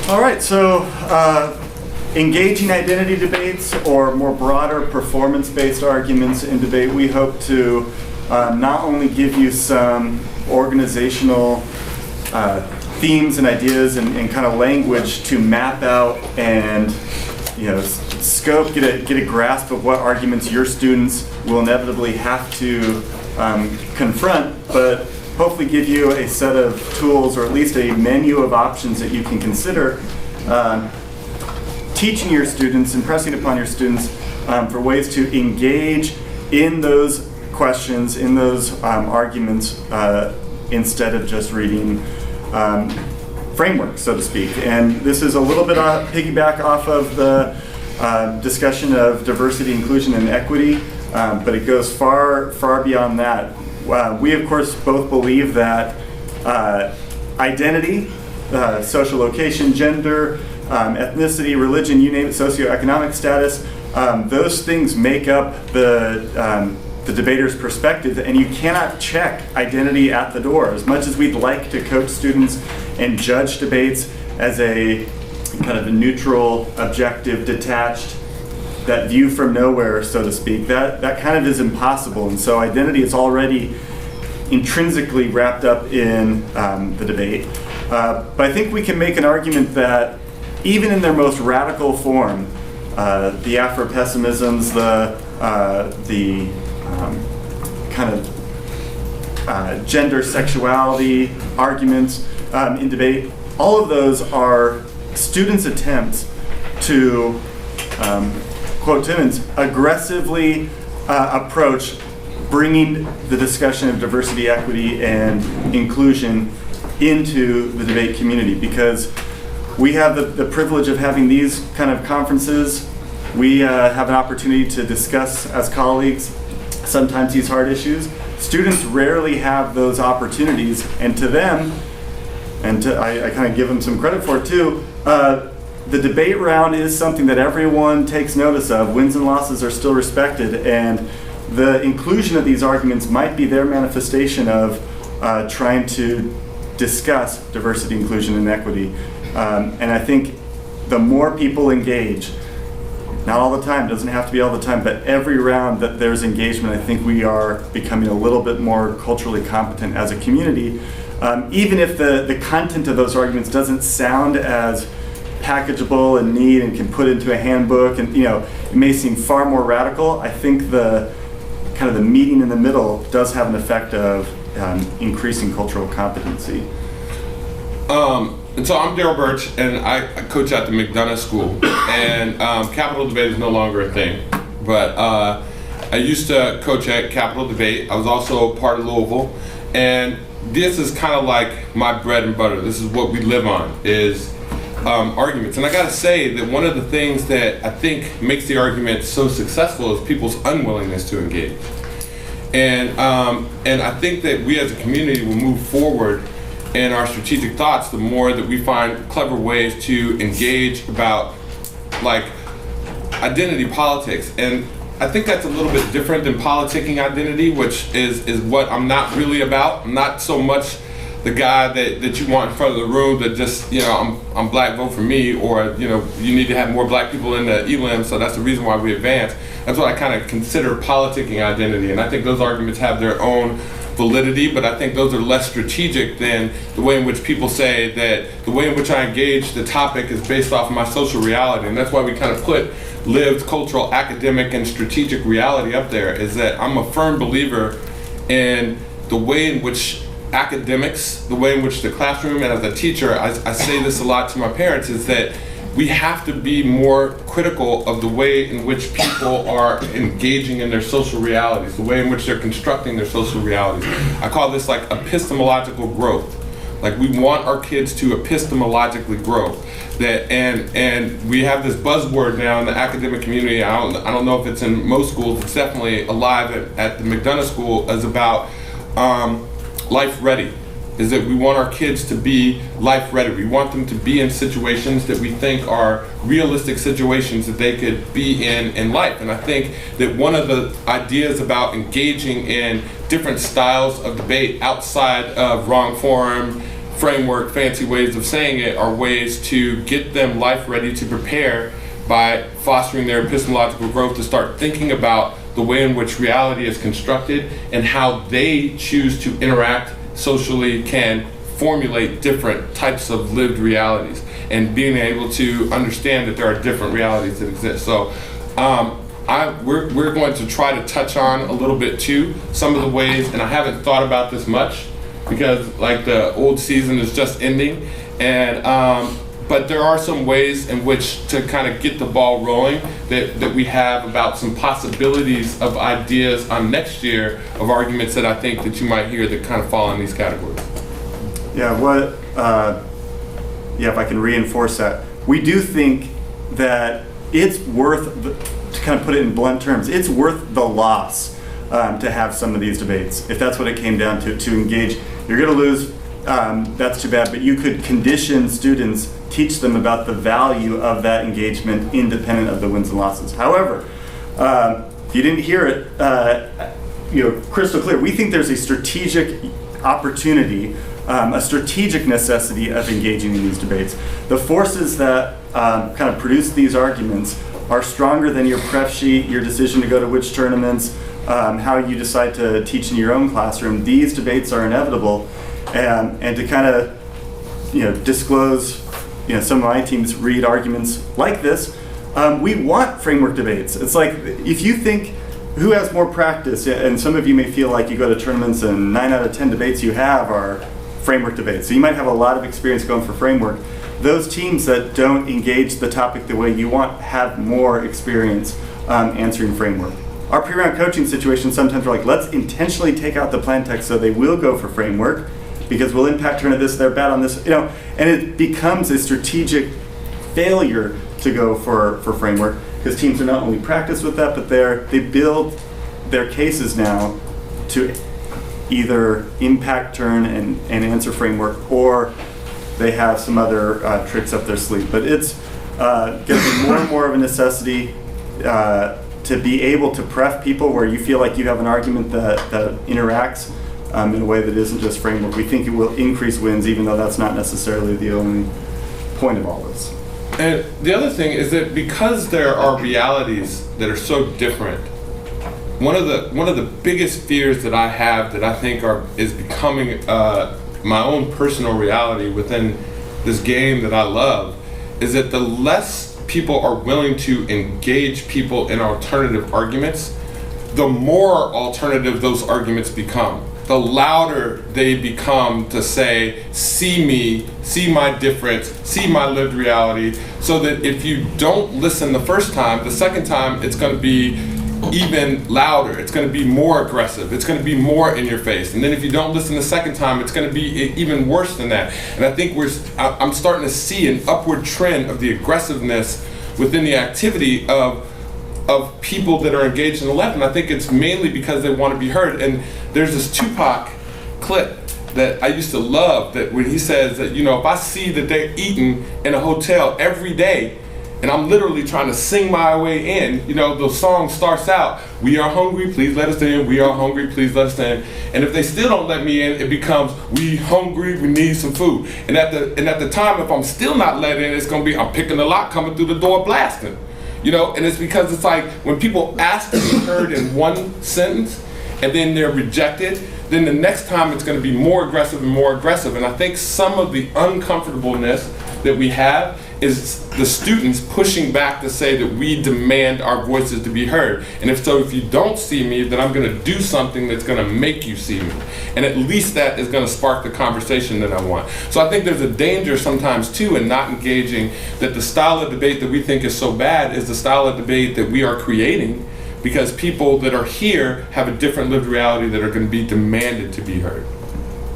All right, so engaging identity debates or more broader performance-based arguments in debate, we hope to not only give you some organizational themes and ideas and kind of language to map out and scope, get a grasp of what arguments your students will inevitably have to confront, but hopefully give you a set of tools or at least a menu of options that you can consider teaching your students, impressing upon your students for ways to engage in those questions, in those arguments, instead of just reading framework, so to speak. And this is a little bit piggyback off of the discussion of diversity, inclusion, and equity, but it goes far, far beyond that. We, of course, both believe that identity, social location, gender, ethnicity, religion, you name it, socioeconomic status, those things make up the debater's perspective, and you cannot check identity at the door. As much as we'd like to coach students and judge debates as a kind of a neutral, objective, detached, that view from nowhere, so to speak, that kind of is impossible. And so identity is already intrinsically wrapped up in the debate. But I think we can make an argument that even in their most radical form, the Afro-pessimisms, the kind of gender sexuality arguments in debate, all of those are students' attempts to, quote Timmons, aggressively approach bringing the discussion of diversity, equity, and inclusion into the debate community, because we have the privilege of having these kind of conferences. We have an opportunity to discuss as colleagues sometimes these hard issues. Students rarely have those opportunities, and to them, and I kind of give them some credit for it too, the debate round is something that everyone takes notice of. Wins and losses are still respected, and the inclusion of these arguments might be their manifestation of trying to discuss diversity, inclusion, and equity. And I think the more people engage, not all the time, doesn't have to be all the time, but every round that there's engagement, I think we are becoming a little bit more culturally competent as a community. Even if the content of those arguments doesn't sound as packageable and neat and can put into a handbook, and it may seem far more radical, I think the kind of the meeting in the middle does have an effect of increasing cultural competency. And so I'm Daryl Burch, and I coach at the McDonough School, and Capital Debate is no longer a thing, but I used to coach at Capital Debate. I was also part of Louisville, and this is kind of like my bread and butter. This is what we live on, is arguments. And I gotta say that one of the things that I think makes the argument so successful is people's unwillingness to engage. And I think that we as a community will move forward in our strategic thoughts the more that we find clever ways to engage about like identity politics. And I think that's a little bit different than politicking identity, which is what I'm not really about. I'm not so much the guy that you want in front of the room that just, I'm black, vote for me, or, you need to have more black people in the ELIM, so that's the reason why we advance. That's what I kind of consider politicking identity, and I think those arguments have their own validity, but I think those are less strategic than the way in which people say that the way in which I engage the topic is based off of my social reality. And that's why we kind of put lived, cultural, academic, and strategic reality up there, is that I'm a firm believer in the way in which academics, the way in which the classroom, and as a teacher, I say this a lot to my parents, is that we have to be more critical of the way in which people are engaging in their social realities, the way in which they're constructing their social realities. I call this like epistemological growth. Like, we want our kids to epistemologically grow. And we have this buzzword now in the academic community. I don't know if it's in most schools. It's definitely alive at the McDonough School, is about life ready. Is that we want our kids to be life ready. We want them to be in situations that we think are realistic situations that they could be in life. And I think that one of the ideas about engaging in different styles of debate outside of wrong form, framework, fancy ways of saying it, are ways to get them life ready to prepare by fostering their epistemological growth to start thinking about the way in which reality is constructed and how they choose to interact socially can formulate different types of lived realities, and being able to understand that there are different realities that exist. So we're going to try to touch on a little bit too some of the ways, and I haven't thought about this much because like the old season is just ending, and but there are some ways in which to kind of get the ball rolling that we have about some possibilities of ideas on next year of arguments that I think that you might hear that kind of fall in these categories. Yeah, if I can reinforce that, we do think that it's worth, to kind of put it in blunt terms, it's worth the loss to have some of these debates. If that's what it came down to engage, you're going to lose, that's too bad, but you could condition students, teach them about the value of that engagement independent of the wins and losses. However, if you didn't hear it, crystal clear, we think there's a strategic opportunity, a strategic necessity of engaging in these debates. The forces that kind of produce these arguments are stronger than your prep sheet, your decision to go to which tournaments, how you decide to teach in your own classroom. These debates are inevitable, and to kind of disclose, some of my teams read arguments like this. We want framework debates. It's like, if you think who has more practice, and some of you may feel like you go to tournaments and 9 out of 10 debates you have are framework debates. So you might have a lot of experience going for framework. Those teams that don't engage the topic the way you want have more experience answering framework. Our pre-round coaching situations, sometimes we're like, let's intentionally take out the plan text so they will go for framework because we'll impact turn of this, they're bad on this, and it becomes a strategic failure to go for framework because teams are not only practice with that, but they build their cases now to either impact turn and answer framework, or they have some other tricks up their sleeve. But it's going to be more and more of a necessity to be able to prep people where you feel like you have an argument that interacts in a way that isn't just framework. We think it will increase wins, even though that's not necessarily the only point of all this. And the other thing is that because there are realities that are so different, one of the biggest fears that I have that I think is becoming my own personal reality within this game that I love is that the less people are willing to engage people in alternative arguments, the more alternative those arguments become. The louder they become to say, see me, see my difference, see my lived reality, so that if you don't listen the first time, the second time it's going to be even louder, it's going to be more aggressive, it's going to be more in your face. And then if you don't listen the second time, it's going to be even worse than that. And I think I'm starting to see an upward trend of the aggressiveness within the activity of people that are engaged in the left, and I think it's mainly because they want to be heard. And there's this Tupac clip that I used to love, that when he says that, if I see that they're eating in a hotel every day, and I'm literally trying to sing my way in, the song starts out, we are hungry, please let us in, we are hungry, please let us in. And if they still don't let me in, it becomes, we hungry, we need some food. And at the time, if I'm still not let in, it's gonna be, I'm picking the lock, coming through the door, blasting. And it's because it's like when people ask to be heard in one sentence and then they're rejected, then the next time it's going to be more aggressive and more aggressive. And I think some of the uncomfortableness that we have is the students pushing back to say that we demand our voices to be heard. And if you don't see me, then I'm going to do something that's going to make you see me. And at least that is going to spark the conversation that I want. So I think there's a danger sometimes too in not engaging, that the style of debate that we think is so bad is the style of debate that we are creating, because people that are here have a different lived reality that are going to be demanded to be heard.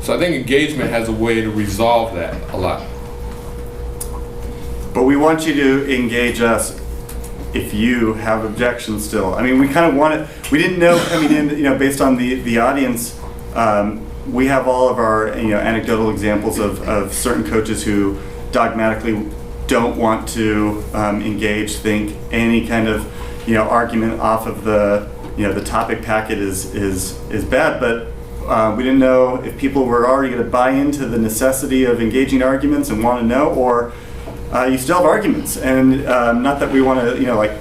So I think engagement has a way to resolve that a lot. But we want you to engage us if you have objections still. I mean, we kind of we didn't know coming in, based on the audience, we have all of our, anecdotal examples of certain coaches who dogmatically don't want to engage, think any kind of, argument off of the topic packet is bad. But we didn't know if people were already going to buy into the necessity of engaging arguments and want to know, or you still have arguments. And not that we want to,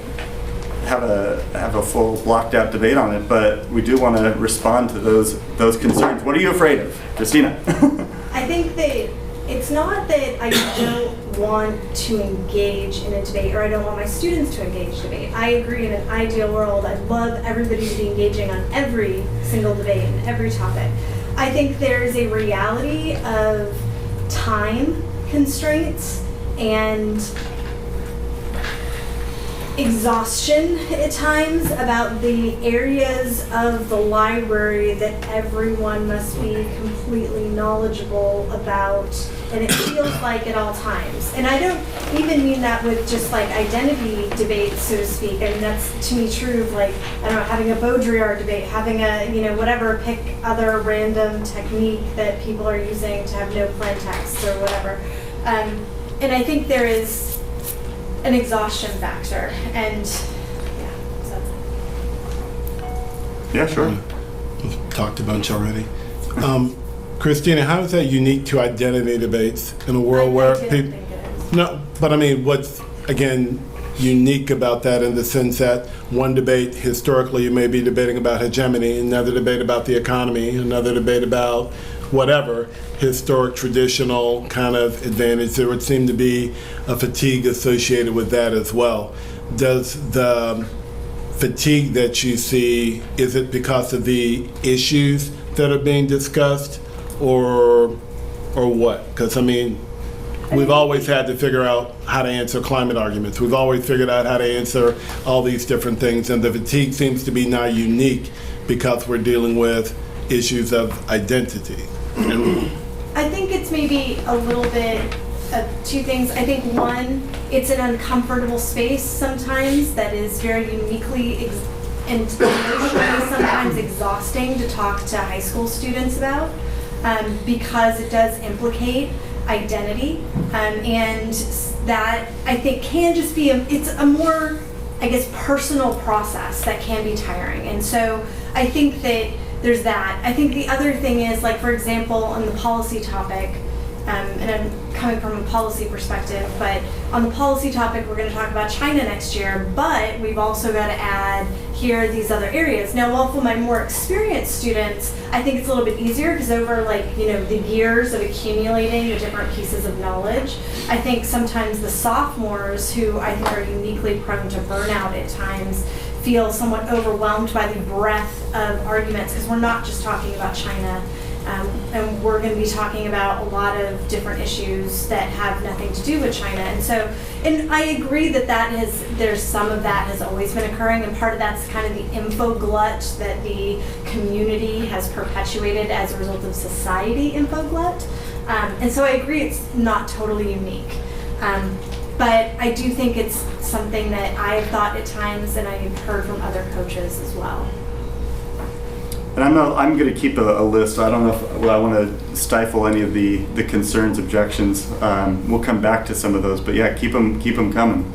have a full blocked out debate on it, but we do want to respond to those concerns. What are you afraid of, Christina? I think that it's not that I don't want to engage in a debate, or I don't want my students to engage in debate. I agree, in an ideal world, I'd love everybody to be engaging on every single debate and every topic. I think there is a reality of time constraints and exhaustion at times about the areas of the library that everyone must be completely knowledgeable about, and it feels like at all times. And I don't even mean that with just like identity debates, so to speak. I mean, that's to me true of like, I don't know, having a Baudrillard debate, having a, whatever, pick other random technique that people are using to have no plain text or whatever. And I think there is an exhaustion factor, and yeah, so that's it. Yeah, sure. We've talked a bunch already. Christina, how is that unique to identity debates in a world where I people? think it is. No, but I mean, what's again unique about that in the sense that one debate historically you may be debating about hegemony, another debate about the economy, another debate about whatever historic traditional kind of advantage. There would seem to be a fatigue associated with that as well. Does the fatigue that you see, is it because of the issues that are being discussed, or what? Because I mean, we've always had to figure out how to answer climate arguments. We've always figured out how to answer all these different things, and the fatigue seems to be now unique because we're dealing with issues of identity. I think it's maybe a little bit of two things. I think one, it's an uncomfortable space sometimes that is very uniquely and emotionally sometimes exhausting to talk to high school students about, because it does implicate identity, and that I think can just be it's a more, I guess, personal process that can be tiring. And so I think that there's that. I think the other thing is, like, for example, on the policy topic, and I'm coming from a policy perspective, but on the policy topic, we're going to talk about China next year, but we've also got to add here these other areas. Now, while for my more experienced students, I think it's a little bit easier because over the years of accumulating the different pieces of knowledge, I think sometimes the sophomores, who I think are uniquely prone to burnout at times, feel somewhat overwhelmed by the breadth of arguments, because we're not just talking about China, and we're going to be talking about a lot of different issues that have nothing to do with China. And I agree that there's some of that has always been occurring, and part of that's kind of the info glut that the community has perpetuated as a result of society info glut. And so I agree it's not totally unique. But I do think it's something that I've thought at times, and I've heard from other coaches as well. And I'm going to keep a list. I don't know if I want to stifle any of the concerns, objections. We'll come back to some of those, but yeah, keep them coming.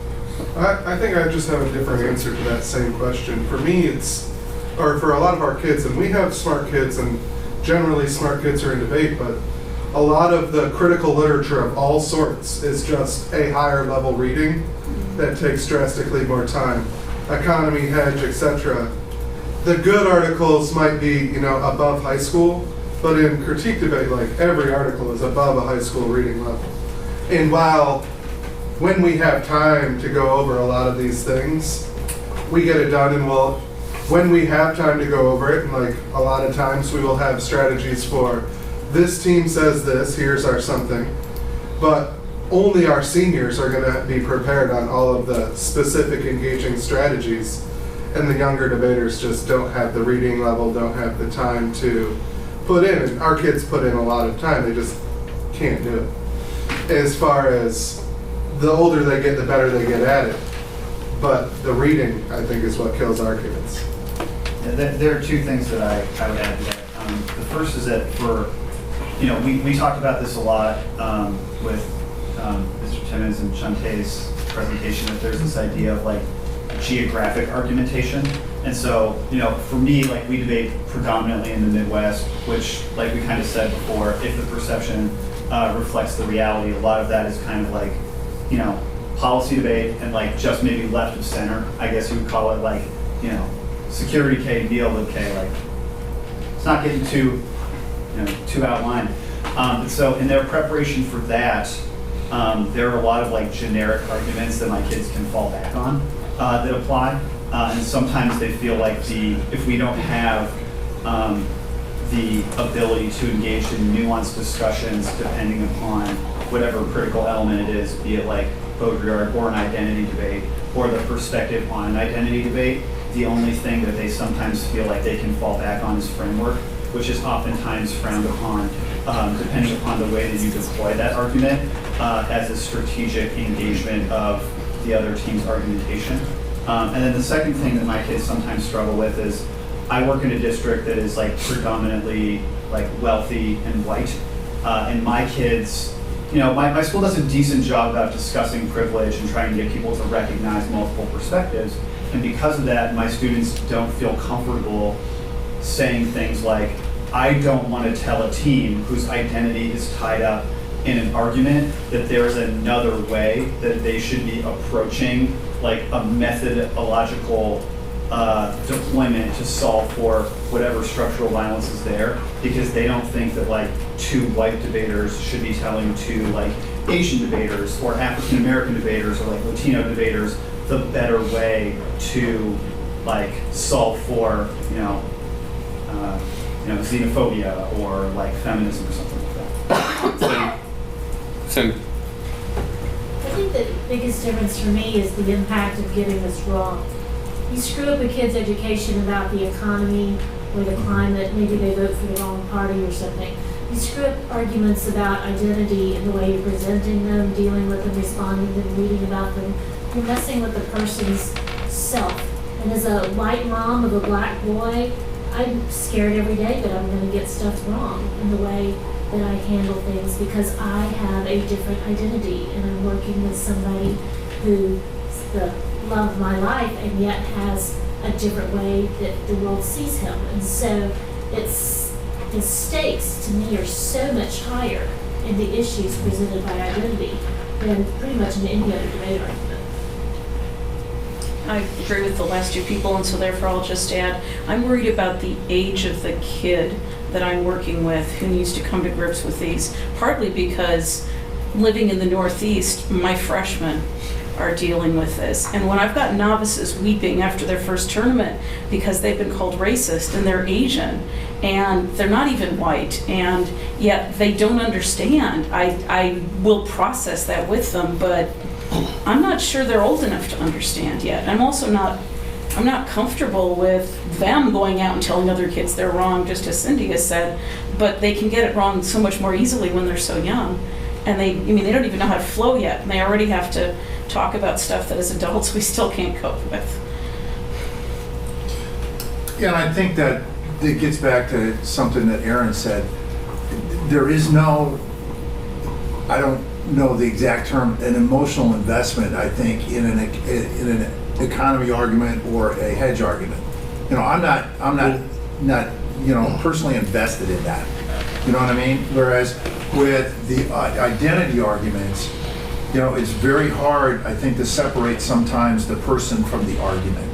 I think I just have a different answer to that same question. For me, or for a lot of our kids, and we have smart kids, and generally smart kids are in debate, but a lot of the critical literature of all sorts is just a higher level reading that takes drastically more time. Economy, hedge, etc. The good articles might be, above high school, but in critique debate, like, every article is above a high school reading level. And while when we have time to go over a lot of these things, we get it done, and when we have time to go over it, and like a lot of times we will have strategies for, this team says this, here's our something, but only our seniors are going to be prepared on all of the specific engaging strategies, and the younger debaters just don't have the reading level, don't have the time to put in, and our kids put in a lot of time, they just can't do it. As far as the older they get, the better they get at it, but the reading, I think, is what kills our kids. Yeah, there are two things that I would add to that. The first is that we talked about this a lot with Mr. Timmons and Shantae's presentation, that there's this idea of like geographic argumentation, And so, for me, like, we debate predominantly in the Midwest, which, like we kind of said before, if the perception reflects the reality, a lot of that is kind of like, policy debate and like just maybe left of center. I guess you would call it like, security K, deal K, like, it's not getting too outlined. And so in their preparation for that, there are a lot of like generic arguments that my kids can fall back on that apply. And sometimes they feel like if we don't have the ability to engage in nuanced discussions depending upon whatever critical element it is, be it like Baudrillard or an identity debate or the perspective on an identity debate, the only thing that they sometimes feel like they can fall back on is framework, which is oftentimes frowned upon, depending upon the way that you deploy that argument as a strategic engagement of the other team's argumentation. And then the second thing that my kids sometimes struggle with is I work in a district that is like predominantly like wealthy and white, and my kids, my school does a decent job about discussing privilege and trying to get people to recognize multiple perspectives. And because of that, my students don't feel comfortable saying things like, I don't want to tell a team whose identity is tied up in an argument that there's another way that they should be approaching like a methodological deployment to solve for whatever structural violence is there, because they don't think that like two white debaters should be telling two like Asian debaters or African American debaters or like Latino debaters the better way to like solve for xenophobia or like feminism or something like that. Cindy. I think the biggest difference for me is the impact of getting this wrong. You screw up a kid's education about the economy or the climate, maybe they vote for the wrong party or something. You screw up arguments about identity and the way you're presenting them, dealing with them, responding to them, reading about them. You're messing with the person's self. And as a white mom of a black boy, I'm scared every day that I'm going to get stuff wrong in the way that I handle things because I have a different identity and I'm working with somebody who's the love of my life and yet has a different way that the world sees him. And so the stakes to me are so much higher in the issues presented by identity than pretty much in any other debate argument. I agree with the last two people, and so therefore I'll just add, I'm worried about the age of the kid that I'm working with who needs to come to grips with these, partly because living in the Northeast, my freshmen are dealing with this. And when I've got novices weeping after their first tournament because they've been called racist and they're Asian and they're not even white and yet they don't understand, I will process that with them, but I'm not sure they're old enough to understand yet. I'm not comfortable with them going out and telling other kids they're wrong, just as Cindy has said, but they can get it wrong so much more easily when they're so young. And they don't even know how to flow yet, and they already have to talk about stuff that as adults we still can't cope with. Yeah, and I think that it gets back to something that Aaron said. There is no, I don't know the exact term, an emotional investment, I think, in an economy argument or a hedge argument. I'm not personally invested in that. You know what I mean? Whereas with the identity arguments, it's very hard, I think, to separate sometimes the person from the argument.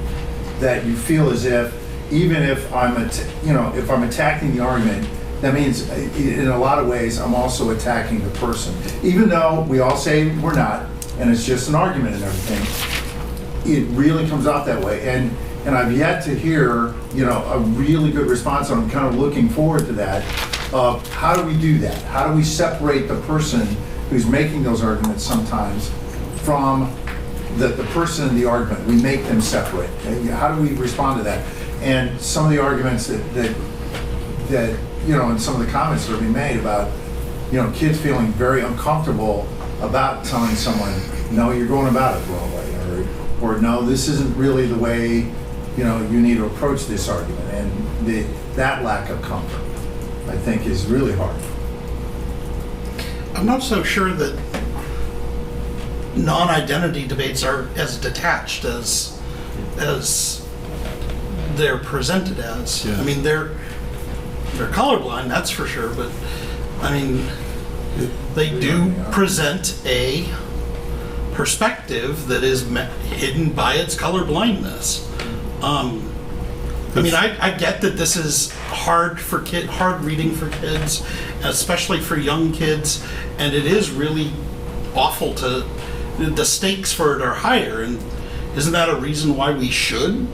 That you feel as if, even if I'm attacking the argument, that means in a lot of ways I'm also attacking the person. Even though we all say we're not, and it's just an argument and everything, it really comes out that way. And I've yet to hear, a really good response, and I'm kind of looking forward to that, of how do we do that? How do we separate the person who's making those arguments sometimes from the person in the argument? We make them separate. How do we respond to that? And some of the arguments that and some of the comments that are being made about, kids feeling very uncomfortable about telling someone, no, you're going about it the wrong way, or no, this isn't really the way, you need to approach this argument. And that lack of comfort, I think, is really hard. I'm not so sure that non-identity debates are as detached as they're presented as. Yeah. I mean, they're colorblind, that's for sure, but I mean, they do present a perspective that is hidden by its colorblindness. I mean, I get that this is hard reading for kids, especially for young kids, and it is really awful the stakes for it are higher, and isn't that a reason why we should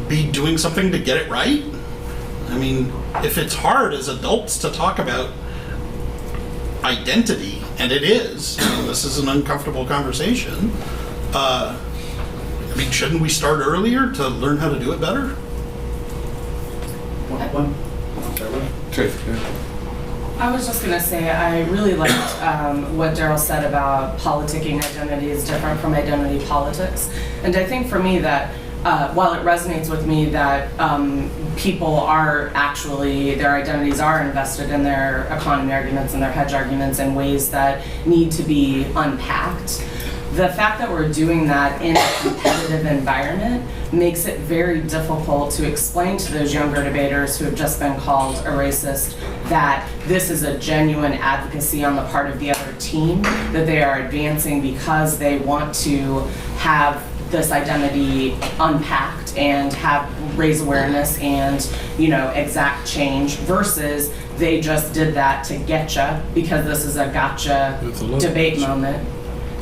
be doing something to get it right? I mean, if it's hard as adults to talk about identity, and it is, I mean, this is an uncomfortable conversation, I mean, shouldn't we start earlier to learn how to do it better? Tracy, yeah. I was just going to say, I really liked what Daryl said about politicking identity is different from identity politics. And I think for me that while it resonates with me that people are actually, their identities are invested in their economy arguments and their hedge arguments in ways that need to be unpacked, the fact that we're doing that in a competitive environment makes it very difficult to explain to those younger debaters who have just been called a racist that this is a genuine advocacy on the part of the other team, that they are advancing because they want to have this identity unpacked and raise awareness and, you know, exact change, versus they just did that to getcha because this is a gotcha debate moment.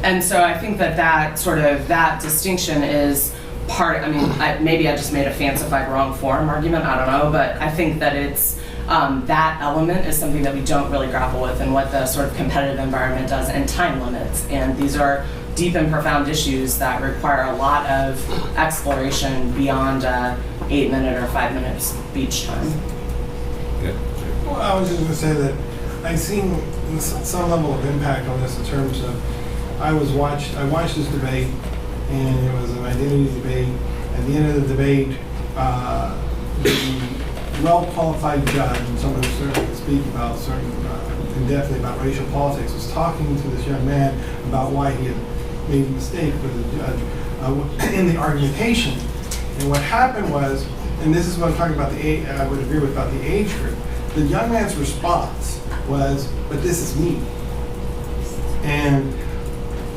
And so I think that distinction is part, I mean, maybe I just made a fancified wrong form argument, I don't know, but I think that it's, that element is something that we don't really grapple with and what the sort of competitive environment does, and time limits. And these are deep and profound issues that require a lot of exploration beyond 8-minute or 5-minute speech time. Yeah. Well, I was just going to say that I've seen some level of impact on this in terms of I watched this debate, and it was an identity debate. At the end of the debate, the well-qualified judge, and someone who certainly could speak about in-depthly about racial politics, was talking to this young man about why he had made a mistake with the judge in the argumentation. And what happened was, and this is what I'm talking about, I would agree with about the age group. The young man's response was, "But this is me." And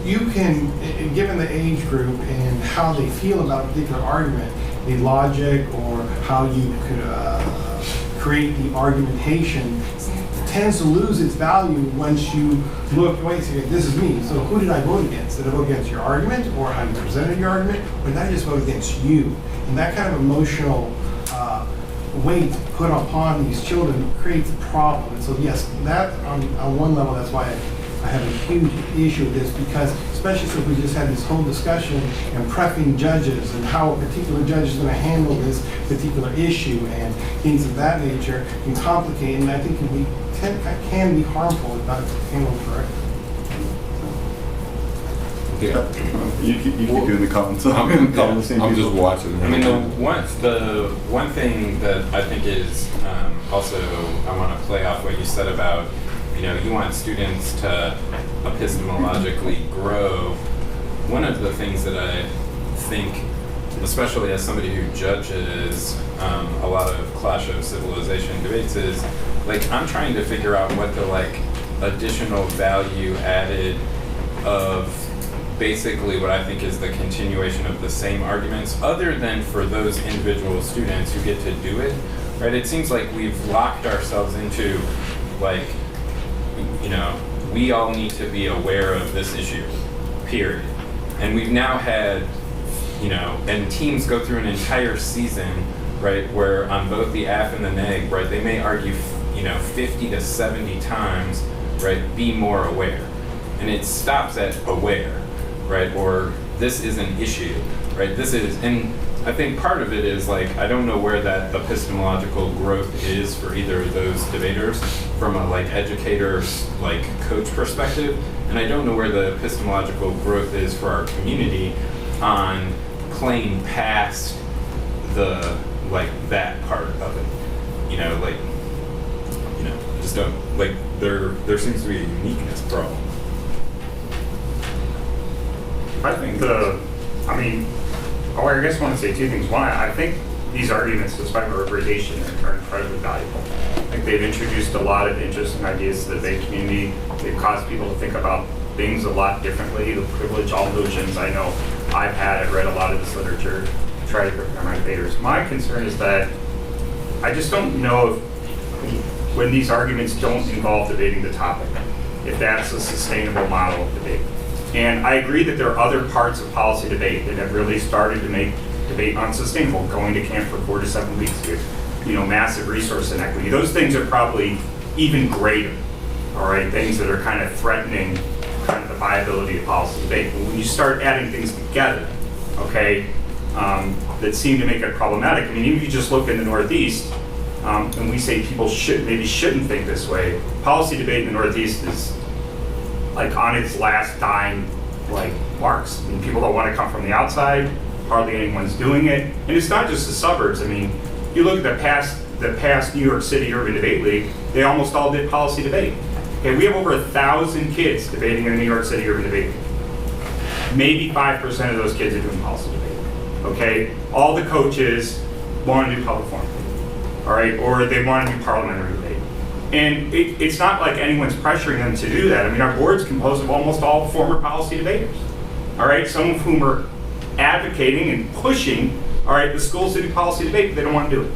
you can, given the age group and how they feel about a particular argument, the logic or how you could create the argumentation tends to lose its value once you look, wait a second, this is me, so who did I vote against? Did I vote against your argument, or how you presented your argument, or did I just vote against you? And that kind of emotional weight put upon these children creates a problem. And so yes, that on one level, that's why I have a huge issue with this, because especially since we just had this whole discussion and prepping judges and how a particular judge is going to handle this particular issue and things of that nature can complicate, and I think can be harmful if not handled correctly. Yeah. You keep doing the comments. So I'm going to call the same I'm people. just watching. I mean, the one thing that I think is also, I want to play off what you said about, you know, you want students to epistemologically grow. One of the things that I think, especially as somebody who judges a lot of Clash of Civilization debates, is like I'm trying to figure out what the like additional value added of basically what I think is the continuation of the same arguments, other than for those individual students who get to do it, right? It seems like we've locked ourselves into like, you know, we all need to be aware of this issue, period. And we've now had, you know, and teams go through an entire season, right, where on both the AF and the NEG, right, they may argue, you know, 50 to 70 times, right, be more aware. And it stops at aware, right, or this is an issue, right, this is, and I think part of it is like, I don't know where that epistemological growth is for either of those debaters from a like educator, like coach perspective, and I don't know where the epistemological growth is for our community on playing past the, like that part of it, you know, like, you know, just don't, like, there seems to be a uniqueness problem. I think I guess I want to say two things. One, I think these arguments, despite my reputation, are incredibly valuable. I think they've introduced a lot of interesting ideas to the debate community. They've caused people to think about things a lot differently. The privilege, all notions I know I've had, I've read a lot of this literature, try to prepare my debaters. My concern is that I just don't know if, when these arguments don't involve debating the topic, if that's a sustainable model of debate. And I agree that there are other parts of policy debate that have really started to make debate unsustainable. Going to camp for 4 to 7 weeks with, massive resource inequity. Those things are probably even greater, all right? Things that are kind of threatening kind of the viability of policy debate. But when you start adding things together, okay, that seem to make it problematic. I mean, even if you just look in the Northeast, and we say people shouldn't think this way, policy debate in the Northeast is like on its last dying marks. I mean, people don't want to come from the outside, hardly anyone's doing it. And it's not just the suburbs. I mean, you look at the past New York City Urban Debate League, they almost all did policy debate. Okay, we have over 1,000 kids debating in the New York City Urban Debate League. Maybe 5% of those kids are doing policy debate. Okay, all the coaches want to do public forum, all right, or they want to do parliamentary debate. And it's not like anyone's pressuring them to do that. I mean, our board's composed of almost all former policy debaters, all right, some of whom are advocating and pushing, all right, the schools to do policy debate, but they don't want to do it,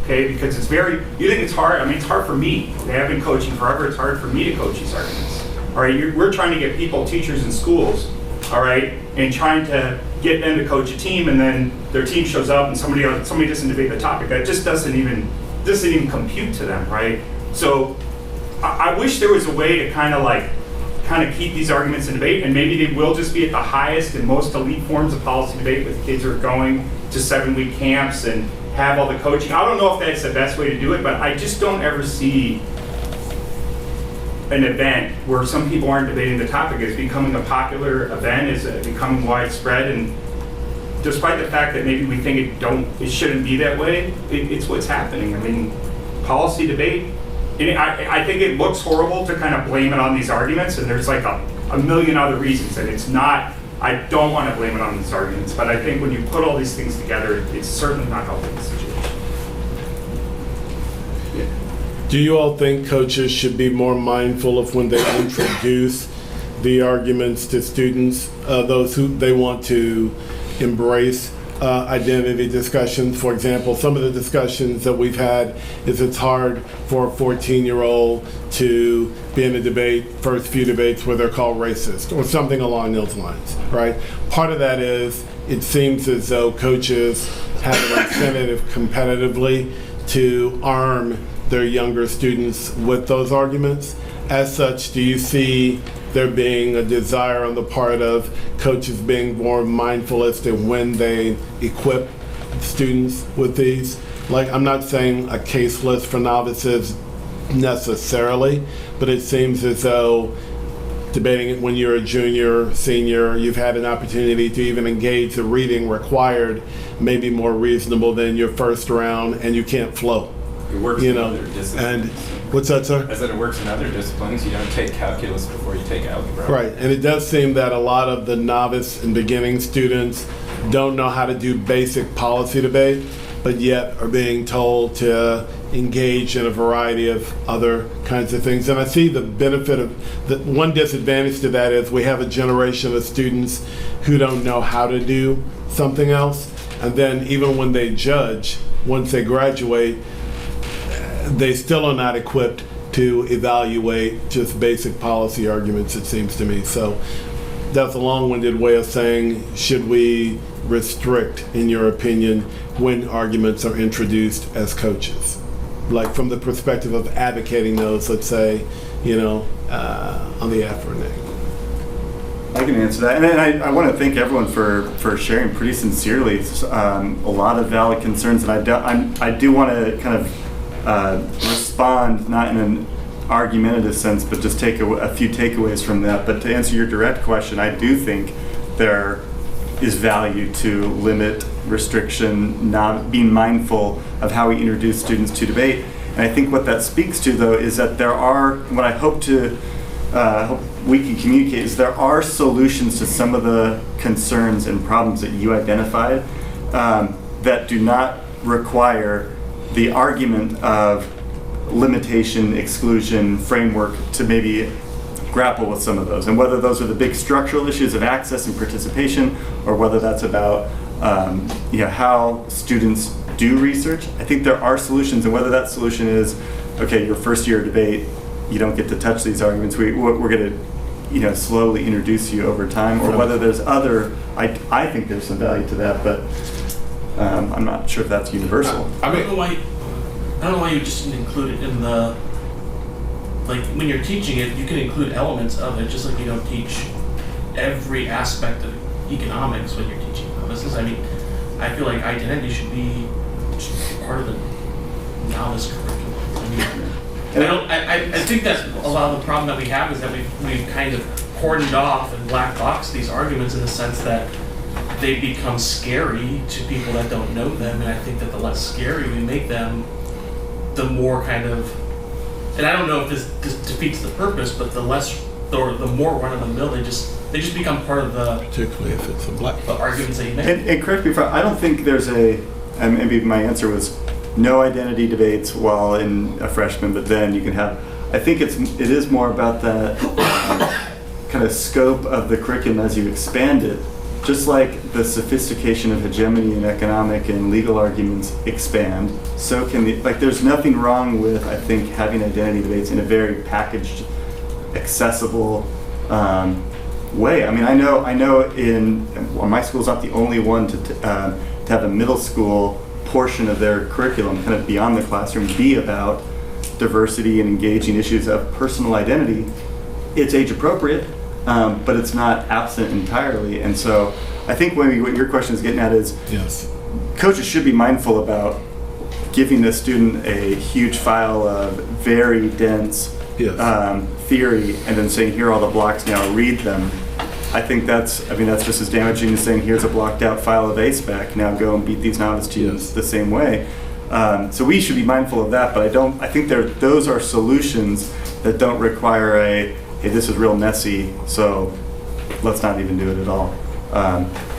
okay, because you think it's hard. I mean, it's hard for me. Okay, I've been coaching forever. It's hard for me to coach these arguments, all right. We're trying to get people, teachers in schools, all right, and trying to get them to coach a team, and then their team shows up and somebody doesn't debate the topic. That just doesn't even compute to them, right? So I wish there was a way to kind of keep these arguments in debate, and maybe they will just be at the highest and most elite forms of policy debate with kids who are going to 7-week camps and have all the coaching. I don't know if that's the best way to do it, but I just don't ever see an event where some people aren't debating the topic as becoming a popular event, is becoming widespread. And despite the fact that maybe we think it shouldn't be that way, it's what's happening. I mean, policy debate, and I think it looks horrible to kind of blame it on these arguments, and there's like a million other reasons, and it's not, I don't want to blame it on these arguments, but I think when you put all these things together, it's certainly not helping the situation. Do you all think coaches should be more mindful of when they introduce the arguments to students, those who they want to embrace identity discussions? For example, some of the discussions that we've had is it's hard for a 14-year-old to be in a debate, first few debates where they're called racist or something along those lines, right? Part of that is it seems as though coaches have an incentive competitively to arm their younger students with those arguments. As such, do you see there being a desire on the part of coaches being more mindful as to when they equip students with these? Like, I'm not saying a case list for novices necessarily, but it seems as though debating it when you're a junior, senior, you've had an opportunity to even engage the reading required, maybe more reasonable than your first round, and you can't flow. It works in other disciplines. And what's that, sir? I said it works in other disciplines. You don't take calculus before you take algebra. Right, and it does seem that a lot of the novice and beginning students don't know how to do basic policy debate, but yet are being told to engage in a variety of other kinds of things. And I see the benefit of, the one disadvantage to that is we have a generation of students who don't know how to do something else, and then even when they judge, once they graduate, they still are not equipped to evaluate just basic policy arguments, it seems to me. So that's a long-winded way of saying, should we restrict, in your opinion, when arguments are introduced as coaches? Like from the perspective of advocating those, let's say, on the Affirming. I can answer that, and I want to thank everyone for sharing pretty sincerely a lot of valid concerns, and I do want to kind of respond, not in an argumentative sense, but just take a few takeaways from that. But to answer your direct question, I do think there is value to limit, restriction, not being mindful of how we introduce students to debate. And I think what that speaks to, though, is that there are, what I hope we can communicate is there are solutions to some of the concerns and problems that you identified that do not require the argument of limitation, exclusion, framework to maybe grapple with some of those. And whether those are the big structural issues of access and participation, or whether that's about how students do research, I think there are solutions. And whether that solution is, okay, your first year of debate, you don't get to touch these arguments. We're going to slowly introduce you over time, or whether there's other, I think there's some value to that, but I'm not sure if that's universal. I don't know why you just didn't include it in the, like, when you're teaching it, you can include elements of it, just like you don't teach every aspect of economics when you're teaching novices. I mean, I feel like identity should be part of the novice curriculum. I think that a lot of the problem that we have is that we've kind of cordoned off and black boxed these arguments in the sense that they become scary to people that don't know them, and I think that the less scary we make them, the more kind of, and I don't know if this defeats the purpose, but the more run-of-the-mill they just become part of the, particularly if it's a black the arguments that you make. And correct me if I don't think there's and maybe my answer was no identity debates while in a freshman, but then you can have, I think it is more about that kind of scope of the curriculum as you expand it. Just like the sophistication of hegemony and economic and legal arguments expand, so can there's nothing wrong with, I think, having identity debates in a very packaged, accessible way. I mean, I know my school's not the only one to have a middle school portion of their curriculum kind of beyond the classroom be about diversity and engaging issues of personal identity. It's age appropriate, but it's not absent entirely. And so I think what your question is getting at is, yes, coaches should be mindful about giving the student a huge file of very dense theory and then saying, here are all the blocks, now read them. I think that's just as damaging as saying, here's a blocked out file of A-spec, now go and beat these novice students the same way. So we should be mindful of that, but I think those are solutions that don't require hey, this is real messy, so let's not even do it at all.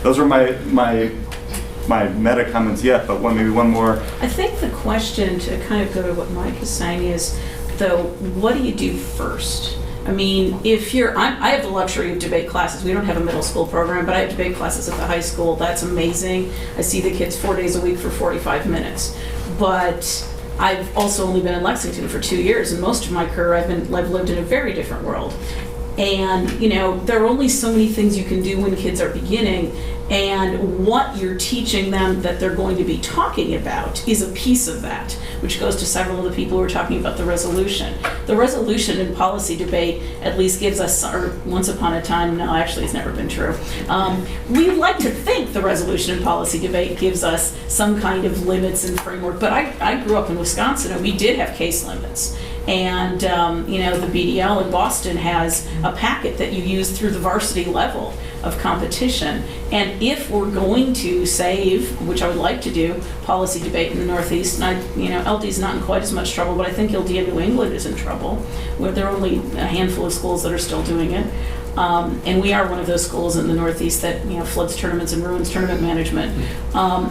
Those are my meta comments yet, but maybe one more. I think the question, to kind of go to what Mike is saying, is, though, what do you do first? I mean, I have the luxury of debate classes. We don't have a middle school program, but I have debate classes at the high school. That's amazing. I see the kids 4 days a week for 45 minutes. But I've also only been in Lexington for 2 years, and most of my career I've lived in a very different world. And, there are only so many things you can do when kids are beginning, and what you're teaching them that they're going to be talking about is a piece of that, which goes to several of the people who are talking about the resolution. The resolution in policy debate at least gives us, or once upon a time, no, actually it's never been true. We like to think the resolution in policy debate gives us some kind of limits and framework, but I grew up in Wisconsin and we did have case limits. And, the BDL in Boston has a packet that you use through the varsity level of competition. And if we're going to save, which I would like to do, policy debate in the Northeast, and LD's not in quite as much trouble, but I think LD New England is in trouble, where there are only a handful of schools that are still doing it. And we are one of those schools in the Northeast that floods tournaments and ruins tournament management.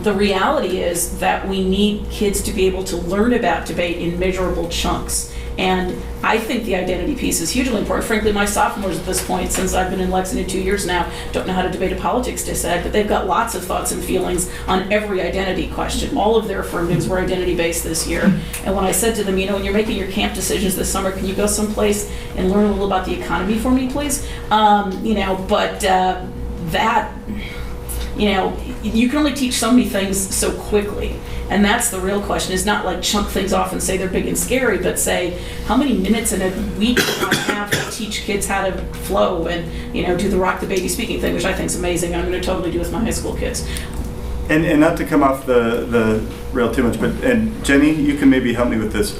The reality is that we need kids to be able to learn about debate in measurable chunks. And I think the identity piece is hugely important. Frankly, my sophomores at this point, since I've been in Lexington 2 years now, don't know how to debate a politics dissent, but they've got lots of thoughts and feelings on every identity question. All of their affirmatives were identity-based this year. And when I said to them, when you're making your camp decisions this summer, can you go someplace and learn a little about the economy for me, please? You can only teach so many things so quickly. And that's the real question, is not like chunk things off and say they're big and scary, but say, how many minutes in a week do I have to teach kids how to flow and, do the rock the baby speaking thing, which I think is amazing. I'm going to totally do with my high school kids. And not to come off the rail too much, and Jenny, you can maybe help me with this.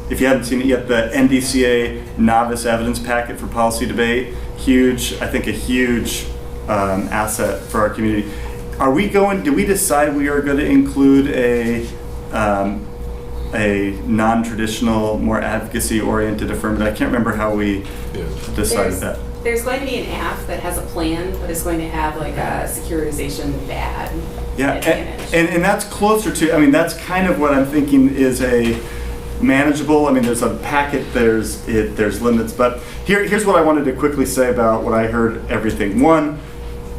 If you haven't seen it yet, the NDCA novice evidence packet for policy debate, I think a huge asset for our community. Did we decide we are going to include a non-traditional, more advocacy-oriented affirmative? I can't remember how we decided that. There's going to be an app that has a plan, but it's going to have like a securitization bad Yeah, advantage. and that's closer to, I mean, that's kind of what I'm thinking is a manageable, I mean, there's a packet, there's limits, but here's what I wanted to quickly say about what I heard everything. One,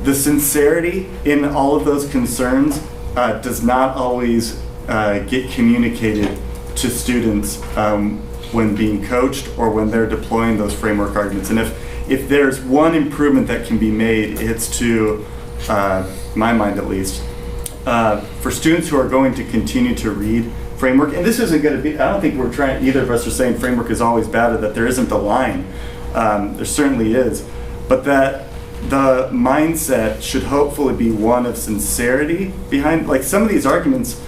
the sincerity in all of those concerns does not always get communicated to students when being coached or when they're deploying those framework arguments. And if there's one improvement that can be made, it's to, my mind at least, for students who are going to continue to read framework, and this isn't going to be, I don't think we're trying, either of us are saying framework is always bad or that there isn't a line. There certainly is. But that the mindset should hopefully be one of sincerity behind, like some of these arguments,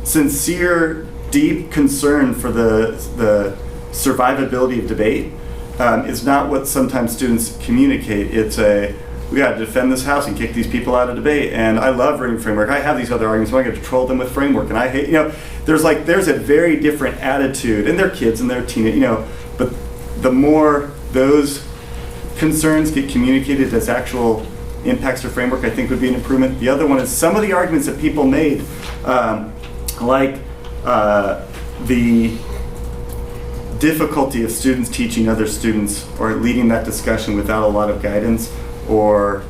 sincere, deep concern for the survivability of debate is not what sometimes students communicate. It's we got to defend this house and kick these people out of debate. And I love reading framework. I have these other arguments, so I get to troll them with framework. And I hate, there's a very different attitude, and they're kids and they're teenage, but the more those concerns get communicated as actual impacts to framework, I think would be an improvement. The other one is some of the arguments that people made, like the difficulty of students teaching other students or leading that discussion without a lot of guidance, or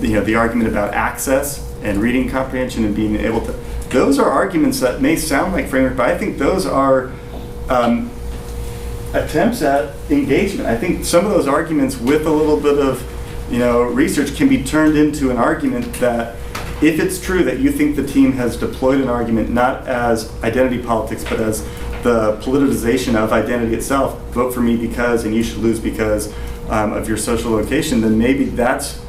the argument about access and reading comprehension and being able to. Those are arguments that may sound like framework, but I think those are attempts at engagement. I think some of those arguments with a little bit of research can be turned into an argument that, if it's true that you think the team has deployed an argument not as identity politics but as the politicization of identity itself, vote for me because and you should lose because of your social location, then maybe that's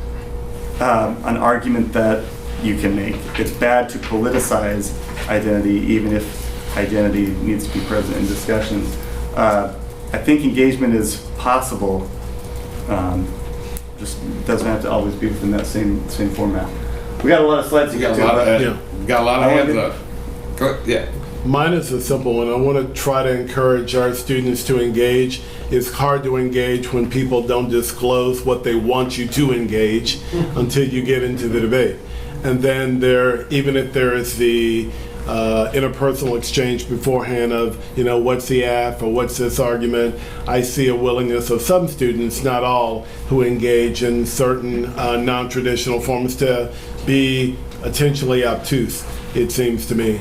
an argument that you can make. It's bad to politicize identity even if identity needs to be present in discussions. I think engagement is possible, just doesn't have to always be within that same format. We got a lot of slides to get to. Got a lot of hands up. Yeah. Mine is a simple one. I want to try to encourage our students to engage. It's hard to engage when people don't disclose what they want you to engage until you get into the debate. And then even if there is the interpersonal exchange beforehand of, what's the app or what's this argument, I see a willingness of some students, not all, who engage in certain non-traditional forms to be potentially obtuse, it seems to me,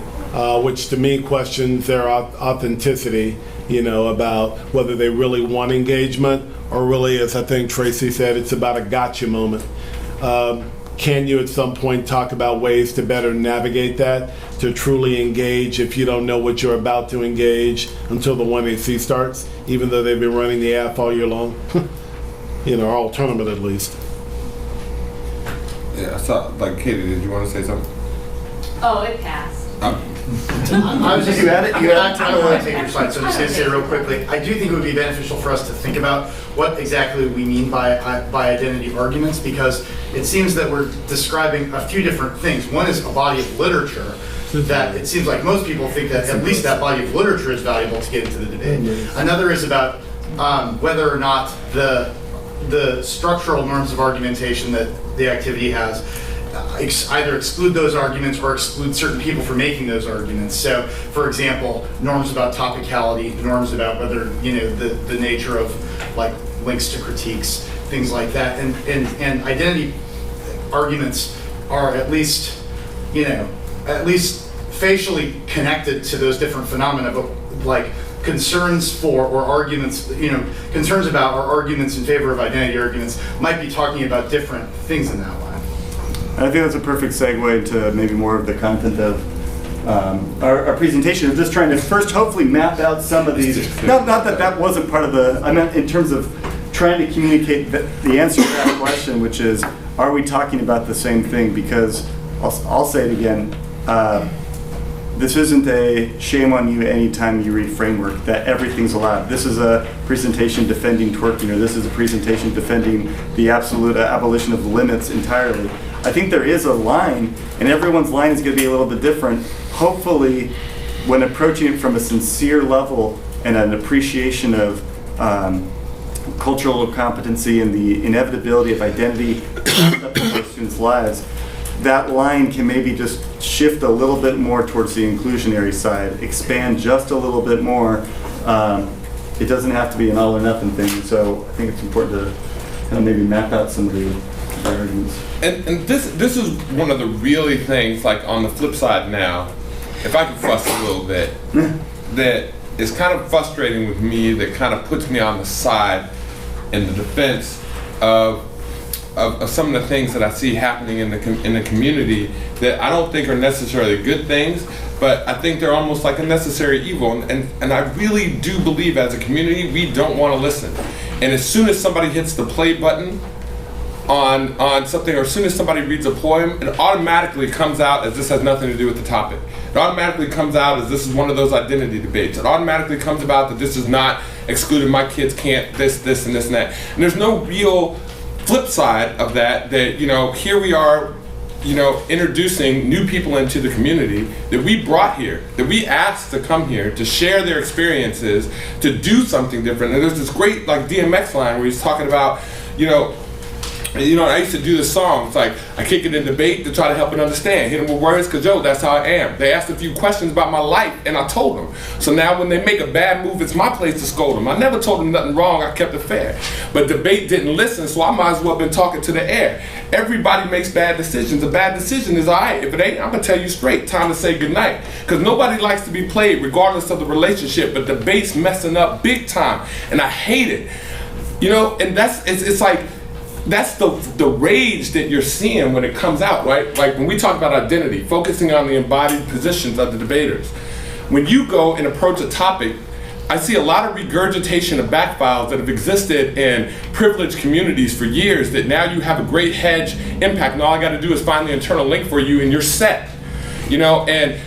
which to me questions their authenticity, about whether they really want engagement or really, as I think Tracy said, it's about a gotcha moment. Can you at some point talk about ways to better navigate that, to truly engage if you don't know what you're about to engage until the 1AC starts, even though they've been running the app all year long? All tournament at least. Yeah, I saw, Katie, did you want to say something? Oh, it passed. I was just, You had it? I don't want to take your slide, so I'm just going to say real quickly, I do think it would be beneficial for us to think about what exactly we mean by identity arguments, because it seems that we're describing a few different things. One is a body of literature that it seems like most people think that at least that body of literature is valuable to get into the debate. Another is about whether or not the structural norms of argumentation that the activity has either exclude those arguments or exclude certain people from making those arguments. So, for example, norms about topicality, norms about whether, the nature of links to critiques, things like that. And identity arguments are at least facially connected to those different phenomena, but concerns for or arguments, concerns about or arguments in favor of identity arguments might be talking about different things in that line. I think that's a perfect segue to maybe more of the content of our presentation, of just trying to first hopefully map out some of these. Not that wasn't part of I meant in terms of trying to communicate the answer to that question, which is, are we talking about the same thing? Because I'll say it again, this isn't a shame on you anytime you read framework that everything's allowed. This is a presentation defending twerking, or this is a presentation defending the absolute abolition of limits entirely. I think there is a line, and everyone's line is going to be a little bit different. Hopefully, when approaching it from a sincere level and an appreciation of cultural competency and the inevitability of identity in our students' lives, that line can maybe just shift a little bit more towards the inclusionary side, expand just a little bit more. It doesn't have to be an all or nothing thing, so I think it's important to kind of maybe map out some of the arguments. And this is one of the really things, like on the flip side now, if I could fuss a little bit, that is kind of frustrating with me, that kind of puts me on the side in the defense of some of the things that I see happening in the community that I don't think are necessarily good things, but I think they're almost like a necessary evil. And I really do believe as a community, we don't want to listen. And as soon as somebody hits the play button on something, or as soon as somebody reads a poem, it automatically comes out as this has nothing to do with the topic. It automatically comes out as this is one of those identity debates. It automatically comes about that this is not excluded, my kids can't this, and this, and that. And there's no real flip side of that, here we are, introducing new people into the community that we brought here, that we asked to come here, to share their experiences, to do something different. And there's this great DMX line where he's talking about, I used to do this song. It's like, I kick it in debate to try to help it understand. Hit them with words, because, that's how I am. They asked a few questions about my life, and I told them. So now when they make a bad move, it's my place to scold them. I never told them nothing wrong. I kept it fair. But debate didn't listen, so I might as well have been talking to the air. Everybody makes bad decisions. A bad decision is all right. If it ain't, I'm going to tell you straight, time to say goodnight. Because nobody likes to be played, regardless of the relationship, but debate's messing up big time. And I hate it. And it's like, that's the rage that you're seeing when it comes out, right? Like when we talk about identity, focusing on the embodied positions of the debaters. When you go and approach a topic, I see a lot of regurgitation of backfiles that have existed in privileged communities for years, that now you have a great hedge impact, and all I got to do is find the internal link for you and you're set. And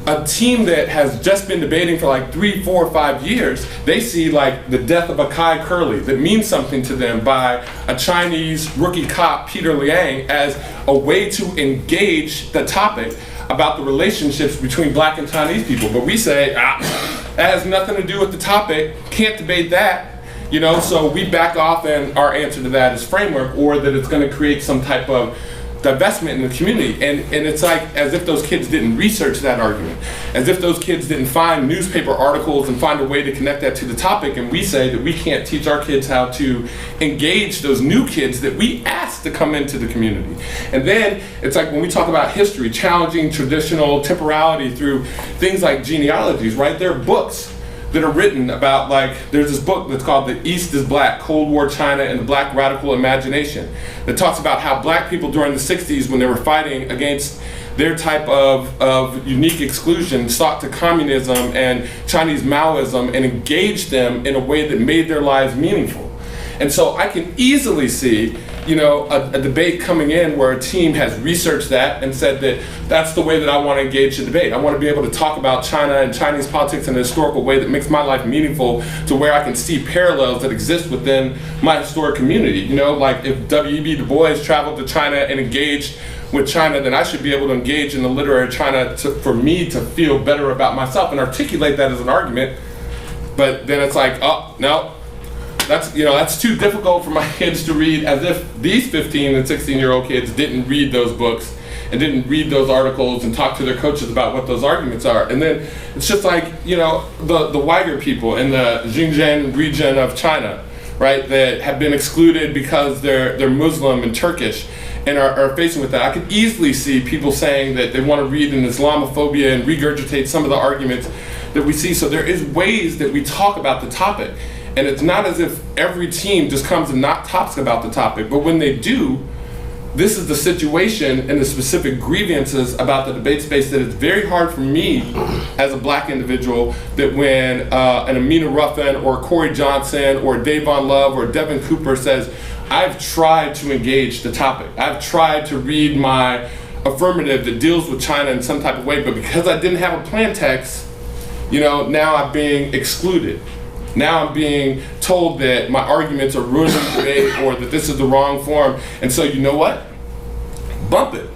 a team that has just been debating for 3, 4, 5 years, they see the death of a Kai Curley that means something to them by a Chinese rookie cop, Peter Liang, as a way to engage the topic about the relationships between Black and Chinese people. But we say, that has nothing to do with the topic, can't debate that. So we back off, and our answer to that is framework, or that it's going to create some type of divestment in the community. And it's like as if those kids didn't research that argument, as if those kids didn't find newspaper articles and find a way to connect that to the topic. And we say that we can't teach our kids how to engage those new kids that we asked to come into the community. And then it's like when we talk about history, challenging traditional temporality through things like genealogies, right? There are books that are written about, there's this book that's called The East is Black, Cold War China and the Black Radical Imagination, that talks about how Black people during the 60s, when they were fighting against their type of unique exclusion, sought to communism and Chinese Maoism and engaged them in a way that made their lives meaningful. And so I can easily see a debate coming in where a team has researched that and said that that's the way that I want to engage the debate. I want to be able to talk about China and Chinese politics in a historical way that makes my life meaningful, to where I can see parallels that exist within my historic community. If W.E.B. Du Bois traveled to China and engaged with China, then I should be able to engage in the literary China for me to feel better about myself and articulate that as an argument. But then it's like, oh, no. That's too difficult for my kids to read, as if these 15 and 16-year-old kids didn't read those books and didn't read those articles and talk to their coaches about what those arguments are. And then it's just the Uyghur people in the Xinjiang region of China, right, that have been excluded because they're Muslim and Turkish and are facing with that. I could easily see people saying that they want to read in Islamophobia and regurgitate some of the arguments that we see. So there is ways that we talk about the topic. And it's not as if every team just comes and not talks about the topic, but when they do, this is the situation and the specific grievances about the debate space that it's very hard for me as a Black individual, that when an Amina Ruffin or Corey Johnson or Davon Love or Devin Cooper says, I've tried to engage the topic, I've tried to read my affirmative that deals with China in some type of way, but because I didn't have a plan text, now I'm being excluded. Now I'm being told that my arguments are ruining the debate, or that this is the wrong form. And so you know what? Bump it.